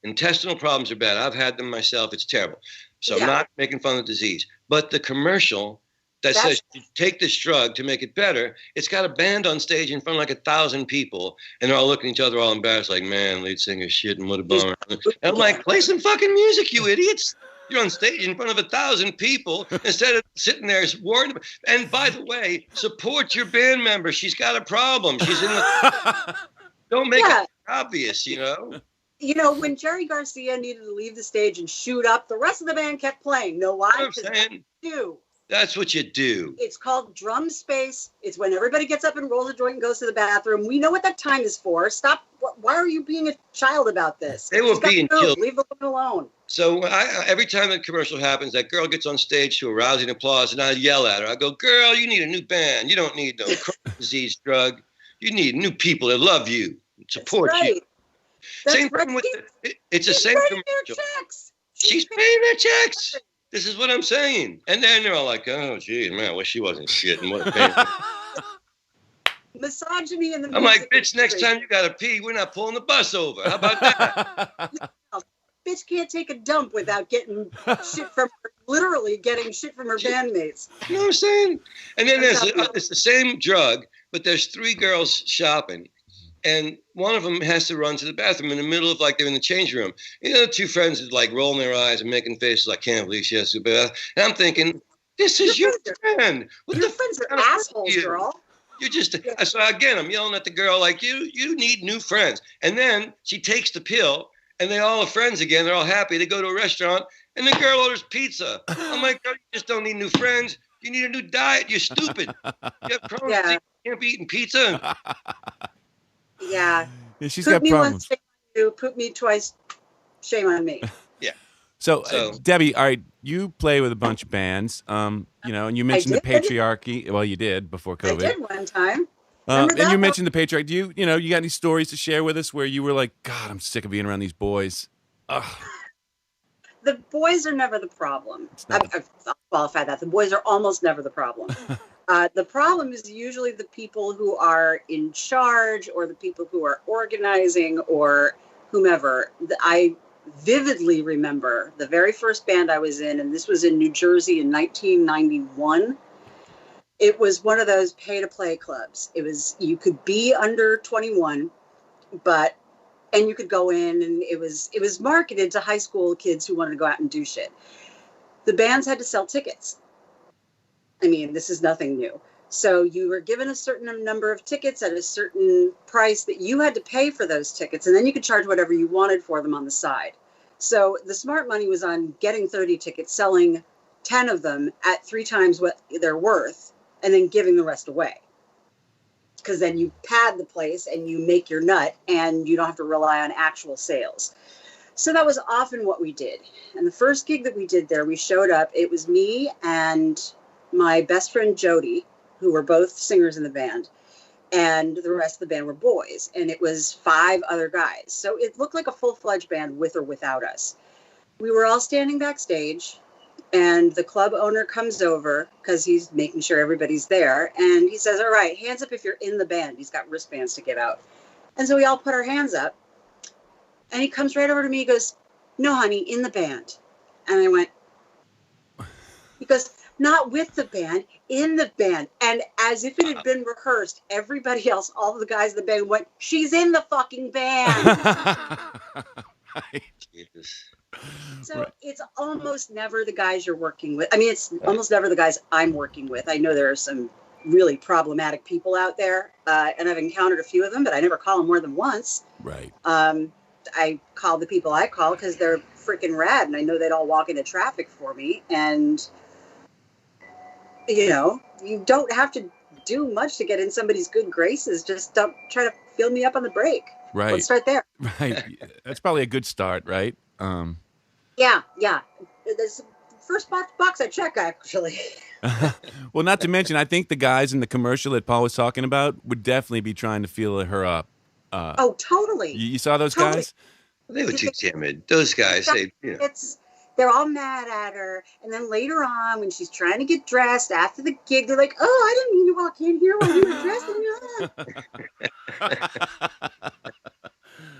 Intestinal problems are bad. I've had them myself. It's terrible. So I'm not making fun of the disease. But the commercial that says you take this drug to make it better, it's got a band on stage in front of like 1,000 people, and they're all looking at each other all embarrassed, like, man, lead singer shit, and what a bummer. And I'm like, play some fucking music, you idiots. You're on stage in front of 1,000 people instead of sitting there worried. And by the way, support your band member. She's got a problem. She's in the... Don't make it obvious, when Jerry Garcia needed to leave the stage and shoot up, the rest of the band kept playing. Know why? That's what you do. It's called drum space. It's when everybody gets up and rolls a joint and goes to the bathroom. We know what that time is for. Stop. Why are you being a child about this? They were being killed. Leave the woman alone. So every time that commercial happens, that girl gets on stage to a rousing applause, and I yell at her. I go, girl, you need a new band. You don't need no Crohn's disease drug. You need new people that love you, support you. Same thing with it's the same commercial. She's paying their checks. This is what I'm saying. And then they're all like, oh, geez, man, I wish she wasn't shitting. What a pain. Misogyny in the I'm like, bitch, next time you got to pee, we're not pulling the bus over. How about that? Bitch can't take a dump without getting shit from her, literally getting shit from her bandmates. You know what I'm saying? And then it's the same drug, but there's 3 girls shopping. And one of them has to run to the bathroom in the middle of they're in the change room. The 2 friends are rolling their eyes and making faces. I can't believe she has to go to the bathroom. And I'm thinking, This is your friend. What Your the friends are kind of friend assholes, you? girl. You're just, so again, I'm yelling at the girl like, you need new friends. And then she takes the pill and they all are friends again. They're all happy. They go to a restaurant and the girl orders pizza. I'm like, you just don't need new friends. You need a new diet. You're stupid. You have Crohn's disease. You can't be eating pizza. Yeah. Yeah, she's Poop got me problems. once, shame on you. Poop me twice, shame on me. Yeah. So, So- Debbie, all right, you play with a bunch of bands, you know, and you mentioned the did. patriarchy. Well, you did before I COVID. did one time. Remember And that you one? mentioned the patriarchy. Do you know, you got any stories to share with us where you were like, God, I'm sick of being around these boys? Ugh. The boys are never the problem. not I'll qualify that. The boys are almost never the problem. The problem is usually the people who are in charge or the people who are organizing or whomever. I vividly remember the very first band I was in, and this was in New Jersey in 1991. It was one of those pay-to-play clubs. It was, you could be under 21, and you could go in, and it was marketed to high school kids who wanted to go out and do shit. The bands had to sell tickets. I mean, this is nothing new. So you were given a certain number of tickets at a certain price that you had to pay for those tickets, and then you could charge whatever you wanted for them on the side. So the smart money was on getting 30 tickets, selling 10 of them at 3 times what they're worth, and then giving the rest away. Because then you pad the place and you make your nut and you don't have to rely on actual sales. So that was often what we did. And the first gig that we did there, we showed up. It was me and my best friend Jody, who were both singers in the band, and the rest of the band were boys. And it was 5 other guys. So it looked like a full-fledged band with or without us. We were all standing backstage. And the club owner comes over because he's making sure everybody's there. And he says, all right, hands up if you're in the band. He's got wristbands to give out. And so we all put our hands up. And he comes right over to me. He goes, no, honey, in the band. And I went, he goes, not with the band, in the band. And as if it had been rehearsed, everybody else, all of the guys in the band went, she's in the fucking band. Jesus. So it's almost never the guys you're working with. I mean, it's almost never the guys I'm working with. I know there are some really problematic people out there, and I've encountered a few of them, but I never call them more than once. Right. I call the people I call because they're freaking rad, and I know they'd all walk into traffic for me. And, you know, you don't have to do much to get in somebody's good graces. Just don't try to fill me up on the break. Right. Let's start there. Right. That's probably a good start, right? Yeah. That's the first box I check, actually. Well, not to mention, I think the guys in the commercial that Paul was talking about would definitely be trying to feel her up. Oh, totally. You saw those Totally. guys? They were too timid. Those guys, They're all mad at her. And then later on, when she's trying to get dressed after the gig, they're like, oh, I didn't mean to walk in here while you were dressing.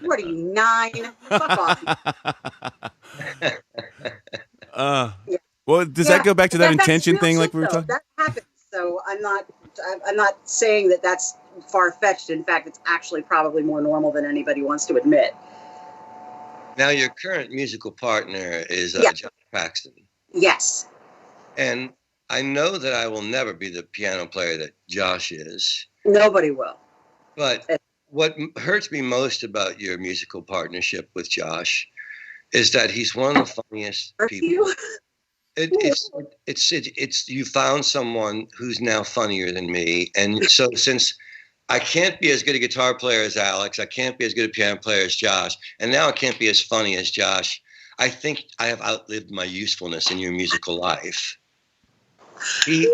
What are you, 9? Fuck off. Well, does that go back to that That's intention real thing shit, like we were though. talking? That happens. So I'm not saying that that's far-fetched. In fact, it's actually probably more normal than anybody wants to admit. Now, your current musical partner is Josh Paxton. Yes. And I know that I will never be the piano player that Josh is. Nobody will. But what hurts me most about your musical partnership with Josh is that he's one of the funniest people. You? It's you found someone who's now funnier than me. And so since I can't be as good a guitar player as Alex, I can't be as good a piano player as Josh, and now I can't be as funny as Josh, I think I have outlived my usefulness in your musical life. He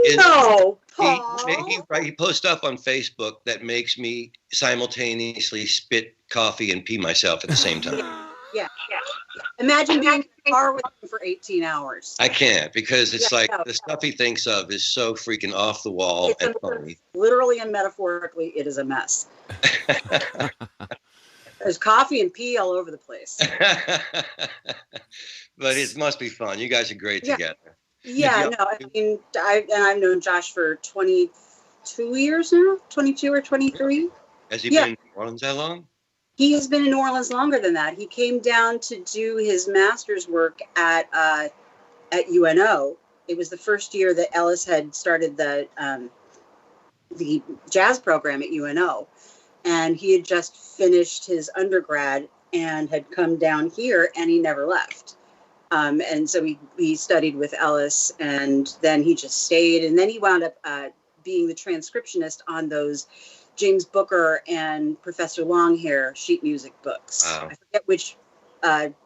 posts stuff on Facebook that makes me simultaneously spit coffee and pee myself at the same time. Yeah. Imagine being in a car with him for 18 hours. I can't, because it's the stuff he thinks of is so freaking off the wall and funny. Literally and metaphorically, it is a mess. There's coffee and pee all over the place. But it must be fun. You guys are great together. Yeah, no, I mean, I've known Josh for 22 years now, 22 or 23. Has he been in New Orleans that long? He has been in New Orleans longer than that. He came down to do his master's work at UNO It was the first year that Ellis had started the jazz program at UNO, and he had just finished his undergrad and had come down here, and he never left. And so he studied with Ellis, and then he just stayed, and then he wound up being the transcriptionist on those James Booker and Professor Longhair sheet music books. Wow. I forget which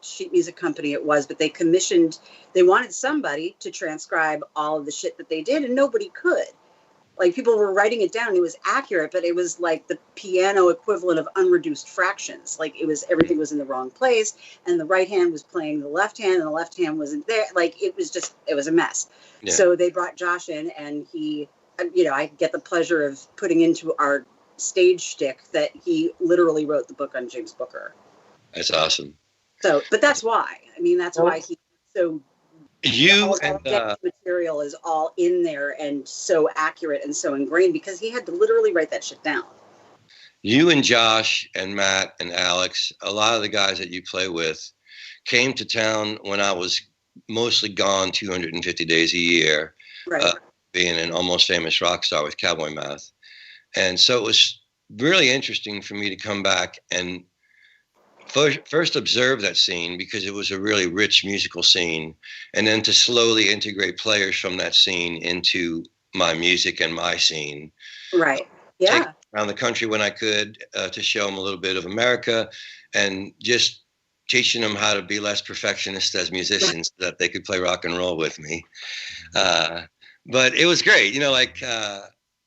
sheet music company it was, but they wanted somebody to transcribe all of the shit that they did, and nobody could. Like, people were writing it down, and it was accurate, but it was like the piano equivalent of unreduced fractions. Like, everything was in the wrong place, and the right hand was playing the left hand, and the left hand wasn't there. Like, it was a mess. Yeah. So they brought Josh in, and he, I get the pleasure of putting into our stage shtick that he literally wrote the book on James Booker. That's awesome. So, but that's why. I mean, that's why he so. You and material is all in there and so accurate and so ingrained, because he had to literally write that shit down. You and Josh and Matt and Alex, a lot of the guys that you play with, came to town when I was mostly gone 250 days a year, right. Being an almost famous rock star with Cowboy Mouth. And so it was really interesting for me to come back and first observe that scene, because it was a really rich musical scene, and then to slowly integrate players from that scene into my music and my scene. Right. Yeah. Take around the country when I could, to show them a little bit of America, and just teaching them how to be less perfectionist as musicians, so that they could play rock and roll with me. But it was great.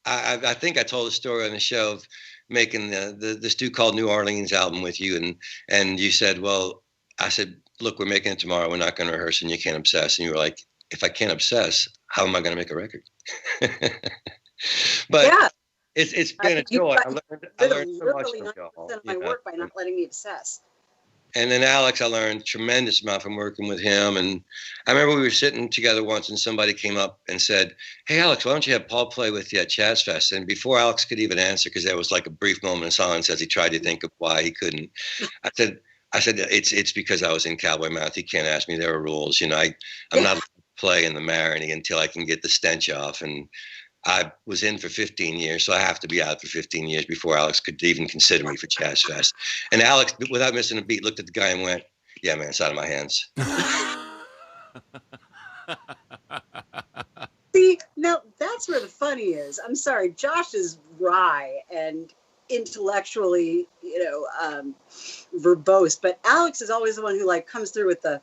I think I told a story on the show of making the Stu Called New Orleans album with you, and you said, well, I said, look, we're making it tomorrow, we're not going to rehearse, and you can't obsess. And you were like, if I can't obsess, how am I going to make a record? But yeah, it's been a joy. I learned so much from y'all. Of my work by not letting me obsess. And then Alex, I learned a tremendous amount from working with him. And I remember we were sitting together once, and somebody came up and said, hey, Alex, why don't you have Paul play with you at Chaz Fest? And before Alex could even answer, because there was like a brief moment of silence as he tried to think of why he couldn't, I said, it's because I was in Cowboy Mouth. He can't ask me. There are rules. I'm not play in the Marigny until I can get the stench off. And I was in for 15 years, so I have to be out for 15 years before Alex could even consider me for Chaz Fest. And Alex, without missing a beat, looked at the guy and went, yeah, man, it's out of my hands. See, now that's where the funny is. I'm sorry, Josh is wry and intellectually, verbose, but Alex is always the one who comes through with the.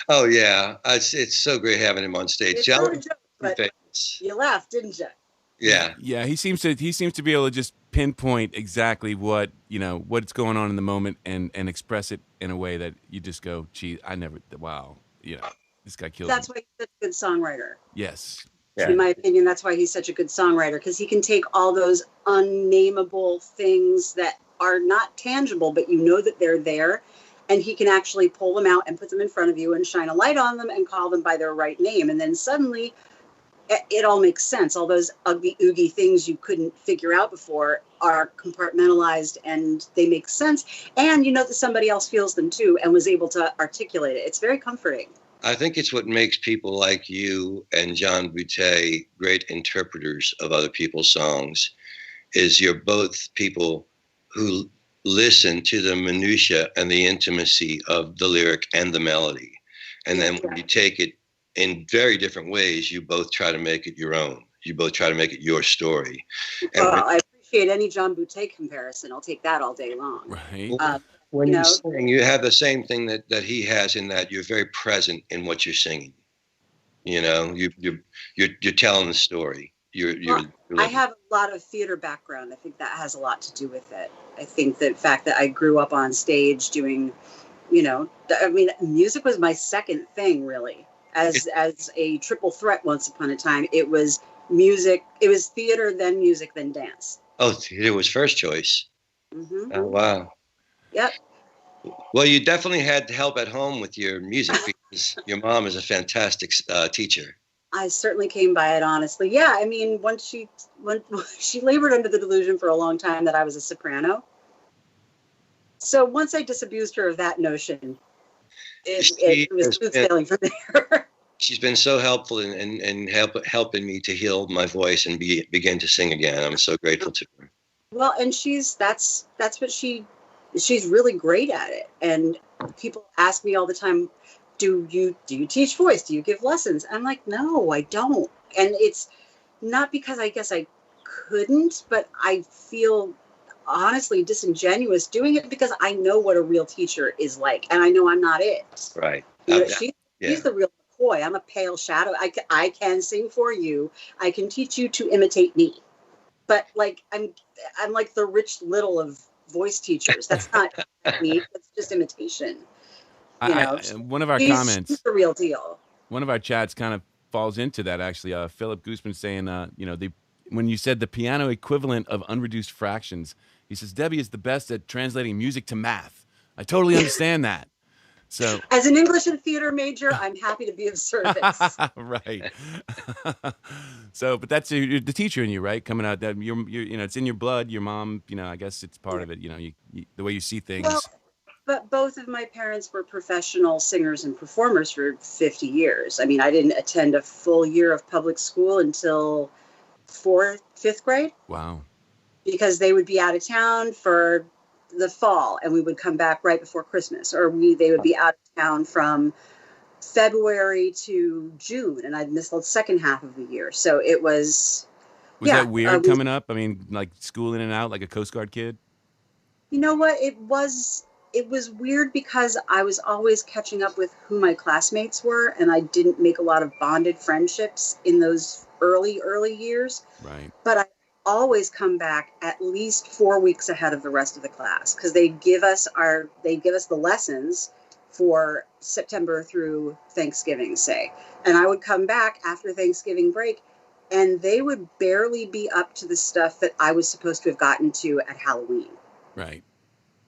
Oh yeah, it's so great having him on stage. It's not a joke, but you laughed, didn't you? Yeah. Yeah, he seems to be able to just pinpoint exactly what's going on in the moment and express it in a way that you just go, gee, this guy killed That's me. why he's such a good songwriter. Yes. Yeah. In my opinion, that's why he's such a good songwriter, because he can take all those unnameable things that are not tangible, but you know that they're there, and he can actually pull them out and put them in front of you and shine a light on them and call them by their right name. And then suddenly it all makes sense. All those ugly, oogie things you couldn't figure out before are compartmentalized, and they make sense. And you know that somebody else feels them too and was able to articulate it. It's very comforting. I think it's what makes people like you and John Boutte great interpreters of other people's songs, is you're both people who listen to the minutia and the intimacy of the lyric and the melody. And then when you take it in very different ways, you both try to make it your own. You both try to make it your story. And I appreciate any John Boutte comparison. I'll take that all day long. Right. When you sing, you have the same thing that he has, in that you're very present in what you're singing. You're telling the story. I have a lot of theater background. I think that has a lot to do with it. I think the fact that I grew up on stage doing, music was my second thing, really. As a triple threat once upon a time, it was music, it was theater, then music, then dance. Oh, theater was first choice. Mm-hmm. Oh, wow. Yep. Well, you definitely had help at home with your music, because your mom is a fantastic teacher. I certainly came by it, honestly. Yeah, I mean, when she labored under the delusion for a long time that I was a soprano. So once I disabused her of that notion, it was smooth sailing from there. she's been so helpful in helping me to heal my voice and begin to sing again. I'm so grateful to her. Well, and that's what she's really great at it. And people ask me all the time, do you teach voice? Do you give lessons? I'm like, no, I don't. And it's not because I guess I couldn't, but I feel honestly disingenuous doing it because I know what a real teacher is like, and I know I'm not it. Right. You know, she's the real McCoy. I'm a pale shadow. I can sing for you. I can teach you to imitate me. But like I'm like the Rich Little of voice teachers. That's not me. That's just imitation. You know, one of our comments, she's the real deal. One of our chats kind of falls into that actually. Philip Gooseman saying, when you said the piano equivalent of unreduced fractions, he says Debbie is the best at translating music to math. I totally understand that. So, as an English and theater major, I'm happy to be of service. Right. So, but that's the teacher in you, right? Coming out that you're it's in your blood. Your mom, I guess it's part of it. You the way you see things. Well, but both of my parents were professional singers and performers for 50 years. I mean, I didn't attend a full year of public school until fifth grade. Wow. Because they would be out of town for the fall and we would come back right before Christmas, or they would be out of town from February to June, and I'd miss the second half of the year. So it was that weird coming up? I mean, like school in and out like a Coast Guard kid? You know what? It was weird because I was always catching up with who my classmates were, and I didn't make a lot of bonded friendships in those early years. Right. But I always come back at least 4 weeks ahead of the rest of the class because they give us the lessons for September through Thanksgiving, say. And I would come back after Thanksgiving break and they would barely be up to the stuff that I was supposed to have gotten to at Halloween. Right.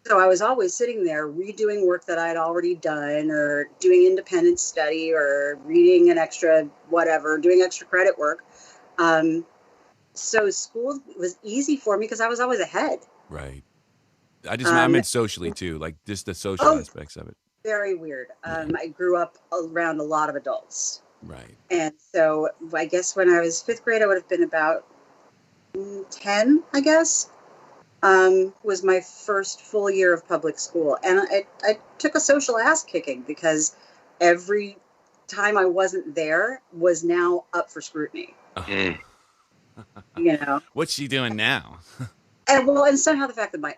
So I was always sitting there redoing work that I'd already done or doing independent study or reading an extra whatever, doing extra credit work. So school was easy for me because I was always ahead. Right. I meant socially too, like just the social aspects of it. Very weird. I grew up around a lot of adults. Right. And so I guess when I was fifth grade, I would have been about 10, I guess, was my first full year of public school. And I took a social ass kicking because every time I wasn't there was now up for scrutiny. What's she doing now? And somehow the fact that my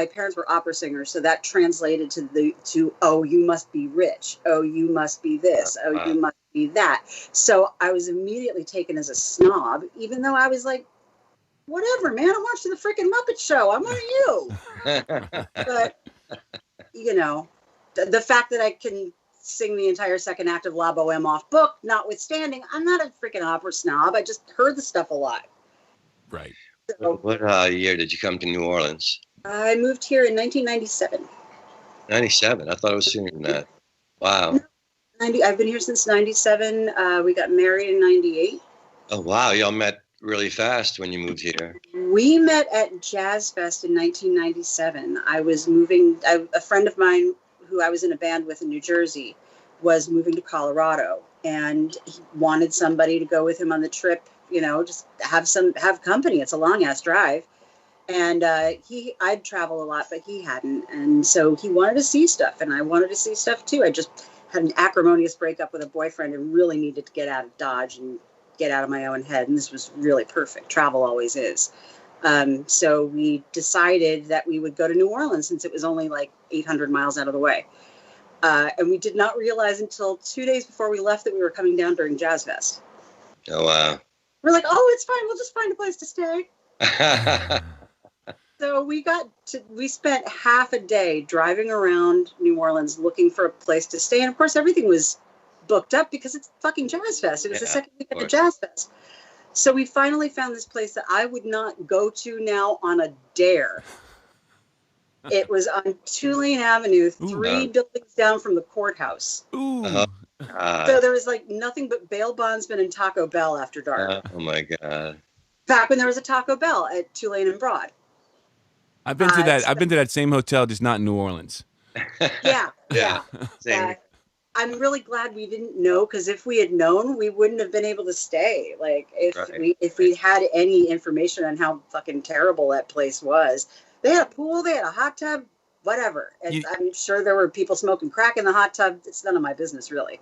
parents were opera singers, so that translated to oh, you must be rich, oh, you must be this, oh, you must be that. So I was immediately taken as a snob, even though I was like, whatever, man, I'm watching the freaking Muppet Show, I'm one of you. But the fact that I can sing the entire second act of La Boheme off book, notwithstanding, I'm not a freaking opera snob. I just heard the stuff a lot. Right. So, what year did you come to New Orleans? I moved here in 1997. 97? I thought it was sooner than that. Wow. I've been here since 97. We got married in 98. Oh, wow. Y'all met really fast when you moved here. We met at Jazz Fest in 1997. I was moving, a friend of mine who I was in a band with in New Jersey was moving to Colorado, and he wanted somebody to go with him on the trip, just have company. It's a long ass drive. And I'd travel a lot, but he hadn't. And so he wanted to see stuff, and I wanted to see stuff too. I just had an acrimonious breakup with a boyfriend and really needed to get out of Dodge and get out of my own head. And this was really perfect. Travel always is. So we decided that we would go to New Orleans since it was only like 800 miles out of the way. And we did not realize until 2 days before we left that we were coming down during Jazz Fest. Oh, wow. We're like, oh, it's fine. We'll just find a place to stay. So we spent half a day driving around New Orleans looking for a place to stay. And of course, everything was booked up because it's fucking Jazz Fest. It was the second weekend of Jazz Fest. So we finally found this place that I would not go to now on a dare. It was on Tulane Avenue, three buildings down from the courthouse. Ooh. So there was like nothing but bail bondsmen and Taco Bell after dark. Oh my God. Back when there was a Taco Bell at Tulane and Broad. I've been to that. I've been to that same hotel, just not in New Orleans. Yeah. Same. I'm really glad we didn't know, because if we had known, we wouldn't have been able to stay. Like if we had any information on how fucking terrible that place was. They had a pool, they had a hot tub, whatever. And I'm sure there were people smoking crack in the hot tub. It's none of my business, really.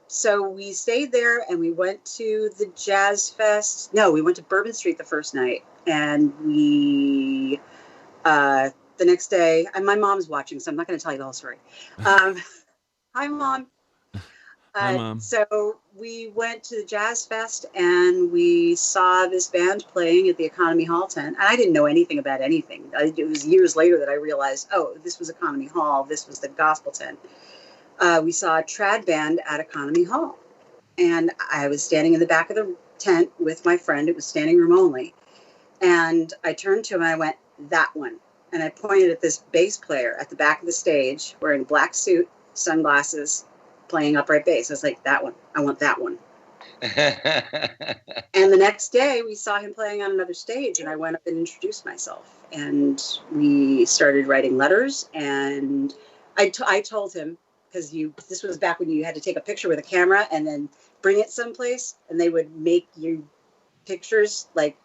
So we stayed there and we went to the Jazz Fest. No, we went to Bourbon Street the first night, and we the next day. And my mom's watching, so I'm not going to tell you the whole story. Hi, Mom. Hi, Mom. So we went to the Jazz Fest and we saw this band playing at the Economy Hall tent. And I didn't know anything about anything. It was years later that I realized, oh, this was Economy Hall. This was the gospel tent. We saw a trad band at Economy Hall. And I was standing in the back of the tent with my friend. It was standing room only. And I turned to him and I went, that one. And I pointed at this bass player at the back of the stage wearing a black suit, sunglasses, playing upright bass. I was like, that one. I want that one. And the next day we saw him playing on another stage, and I went up and introduced myself, and we started writing letters. And I told him, because this was back when you had to take a picture with a camera and then bring it someplace, and they would make you pictures. Like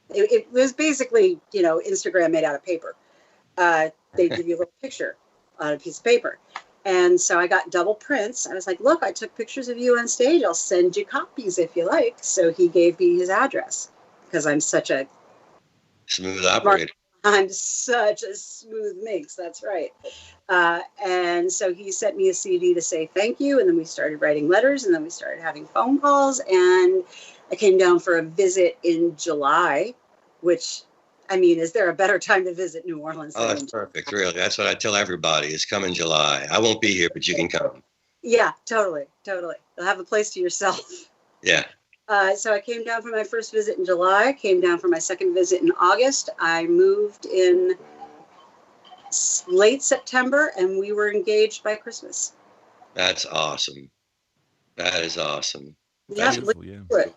it was basically, Instagram made out of paper. They give you a little picture on a piece of paper. And so I got double prints. I was like, look, I took pictures of you on stage. I'll send you copies if you like. So he gave me his address, because I'm such a smooth operator. I'm such a smooth minx. That's right. And so he sent me a CD to say thank you. And then we started writing letters, and then we started having phone calls. And I came down for a visit in July, which, I mean, is there a better time to visit New Orleans? Oh, that's perfect. Really. That's what I tell everybody, is come in July. I won't be here, but you can come. Yeah, totally. You'll have a place to yourself. Yeah. So I came down for my first visit in July, came down for my second visit in August. I moved in late September, and we were engaged by Christmas. That's awesome. That is awesome. Yeah, Beautiful,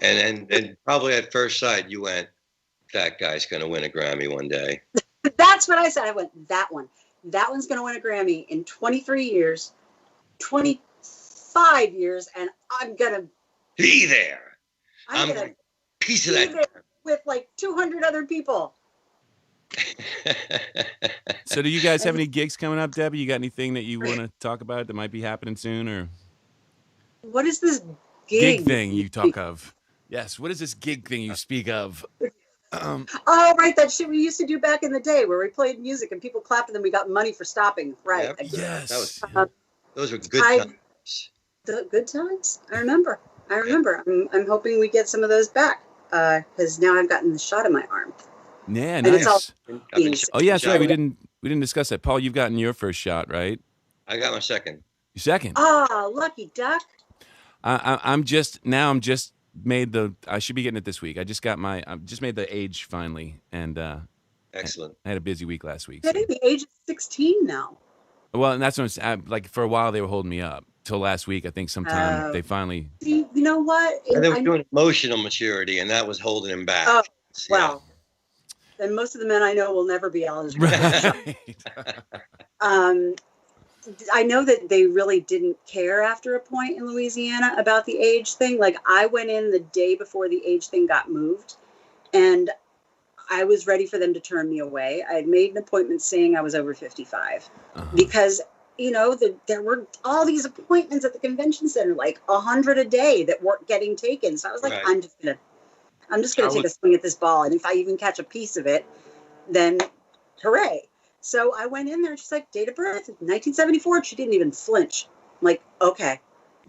And probably at first sight, you went, that guy's going to win a Grammy one day. That's what I said. I went, that one. That one's going to win a Grammy in 23 years, 25 years, and I'm going to be there. I'm going to piece of that with like 200 other people. So do you guys have any gigs coming up, Debbie? You got anything that you want to talk about that might be happening soon? Or what is this gig thing you talk of? Yes, what is this gig thing you speak of? Oh, right, that shit we used to do back in the day where we played music and people clapped and then we got money for stopping. Right. Yep. Yes. Those were good times. The good times? I remember. I'm hoping we get some of those back, because now I've gotten the shot in my arm. Yeah, and nice. Oh, yeah, that's right. We didn't discuss that. Paul, you've gotten your first shot, right? I got my second. Your second? Oh, lucky duck. I'm just made I should be getting it this week. I just made the age finally, and excellent. I had a busy week last week. I think the age is 16 now. Well, and that's what like for a while they were holding me up till last week. I think sometime they finally. See, you know what? And they were doing emotional maturity, and that was holding him back. Oh, well. And most of the men I know will never be eligible. Right. I know that they really didn't care after a point in Louisiana about the age thing. Like, I went in the day before the age thing got moved, and I was ready for them to turn me away. I had made an appointment saying I was over 55 because, there were all these appointments at the convention center, like 100 a day that weren't getting taken. So I was like, right. I'm just gonna take a swing at this ball, and if I even catch a piece of it, then hooray. So I went in there, and she's like, date of birth, 1974. She didn't even flinch. I'm like, okay.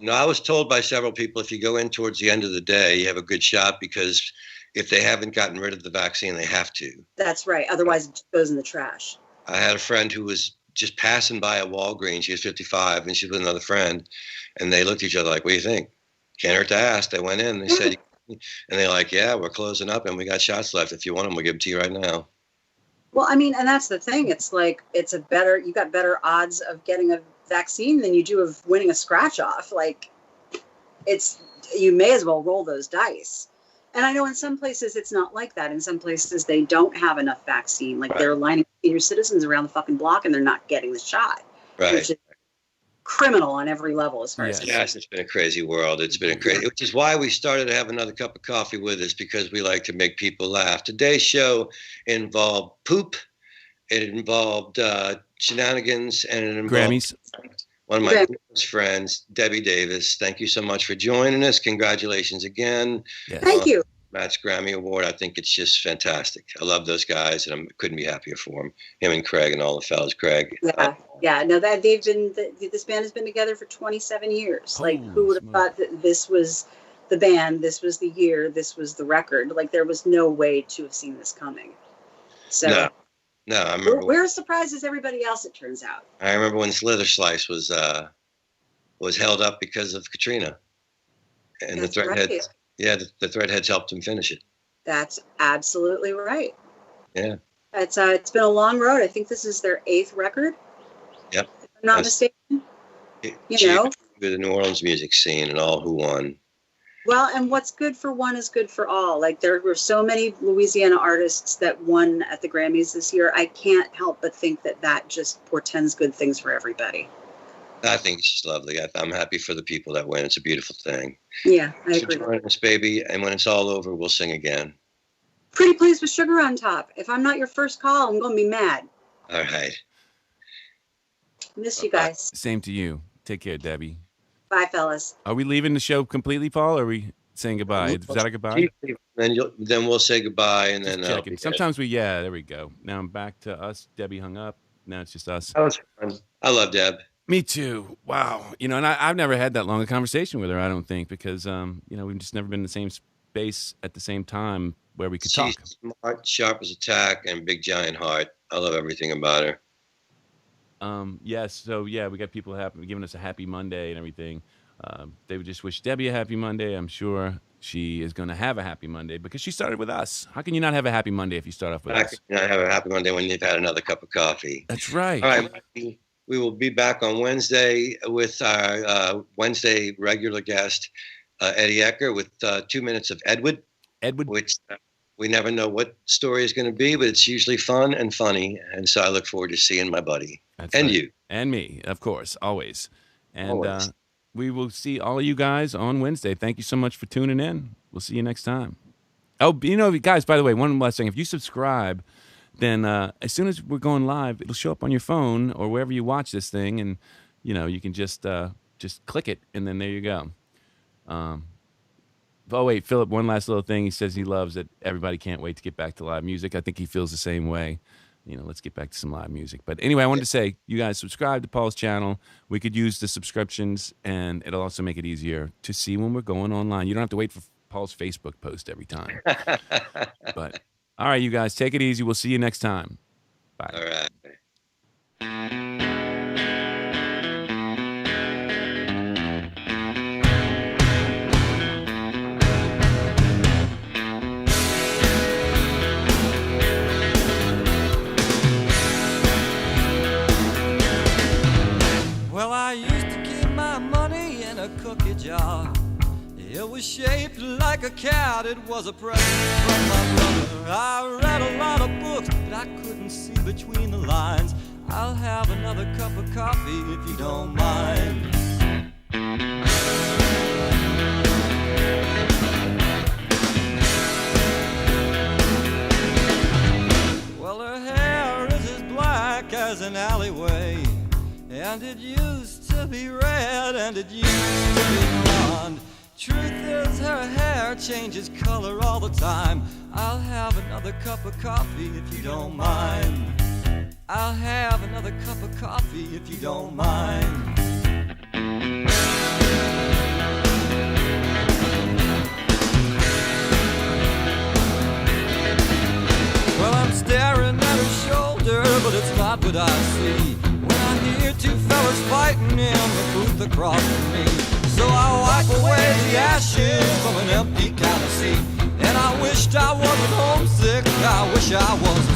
No, I was told by several people, if you go in towards the end of the day, you have a good shot, because if they haven't gotten rid of the vaccine, they have to. That's right. Otherwise, it goes in the trash. I had a friend who was just passing by a Walgreens. She was 55, and she was with another friend, and they looked at each other like, what do you think? Can't hurt to ask. They went in, they said, and they're like, yeah, we're closing up, and we got shots left. If you want them, we'll give them to you right now. Well, I mean, and that's the thing. It's like, you got better odds of getting a vaccine than you do of winning a scratch off. Like, you may as well roll those dice. And I know in some places it's not like that. In some places they don't have enough vaccine. Like, right. They're lining senior citizens around the fucking block and they're not getting the shot. Right. Which is criminal on every level as far as Yes, it's been a crazy world. It's been a crazy, which is why we started to have another cup of coffee with us, because we like to make people laugh. Today's show involved poop. It involved shenanigans, and it involved Grammys. one of my close friends, Debbie Davis. Thank you so much for joining us. Congratulations again. Yes. Thank you. Matt's Grammy Award. I think it's just fantastic. I love those guys, and I couldn't be happier for him and Craig and all the fellas. Craig. Yeah. No, that this band has been together for 27 years. Like, who would have thought that this was the band, this was the year, this was the record? Like, there was no way to have seen this coming. So no, I remember. We're as surprised as everybody else, it turns out. I remember when Slither Slice was held up because of Katrina, and That's the Threadheads. right. Yeah, the Threadheads helped him finish it. That's absolutely right. Yeah. It's been a long road. I think this is their 8th record. Yep. If I'm not mistaken. The New Orleans music scene and all who won. Well, and what's good for one is good for all. Like, there were so many Louisiana artists that won at the Grammys this year. I can't help but think that just portends good things for everybody. I think it's just lovely. I'm happy for the people that win. It's a beautiful thing. Yeah, I agree. Join us, baby, and when it's all over, we'll sing again. Pretty Please with Sugar on Top. If I'm not your first call, I'm going to be mad. All right. Miss you guys. Same to you. Take care, Debbie. Bye, fellas. Are we leaving the show completely, Paul, or are we saying goodbye? Is that a goodbye? Then we'll say goodbye, and then sometimes there we go. Now I'm back to us. Debbie hung up. Now it's just us. That was fun. I love Deb. Me too. Wow. And I've never had that long a conversation with her, I don't think, because, we've just never been in the same space at the same time where we could talk. She's smart, sharp as a tack, and big giant heart. I love everything about her. Yes. So, we got people giving us a happy Monday and everything. They would just wish Debbie a happy Monday. I'm sure she is going to have a happy Monday because she started with us. How can you not have a happy Monday if you start off with us? How can you not have a happy Monday when you've had another cup of coffee? That's right. All right. We will be back on Wednesday with our Wednesday regular guest, Eddie Ecker, with 2 minutes of Edward. Which we never know what story is going to be, but it's usually fun and funny. And so I look forward to seeing my buddy. That's and right. You. And me, of course, always. And always. We will see all of you guys on Wednesday. Thank you so much for tuning in. We'll see you next time. Oh, guys, by the way, one last thing. If you subscribe, then as soon as we're going live, it'll show up on your phone or wherever you watch this thing, and you can just click it, and then there you go. Oh wait, Philip, one last little thing. He says he loves that everybody can't wait to get back to live music. I think he feels the same way. Let's get back to some live music. But anyway, I wanted to say, you guys subscribe to Paul's channel. We could use the subscriptions, and it'll also make it easier to see when we're going online. You don't have to wait for Paul's Facebook post every time. But all right, you guys, take it easy. We'll see you next time. Bye. All right. Well, I used to keep my money in a cookie jar. It was shaped like a cat, it was a present from my brother. I read a lot of books, but I couldn't see between the lines. I'll have another cup of coffee if you don't mind. Well, her hair is as black as an alleyway, and it used to be red, and it used to be blonde. Truth is, her hair changes color all the time. I'll have another cup of coffee if you don't mind. I'll have another cup of coffee if you don't mind. Well, I'm staring at her shoulder, but it's not what I see when I hear two fellas fighting in the booth across from me. So I wipe away the ashes from an empty counter seat, and I wished I wasn't homesick, I wish I was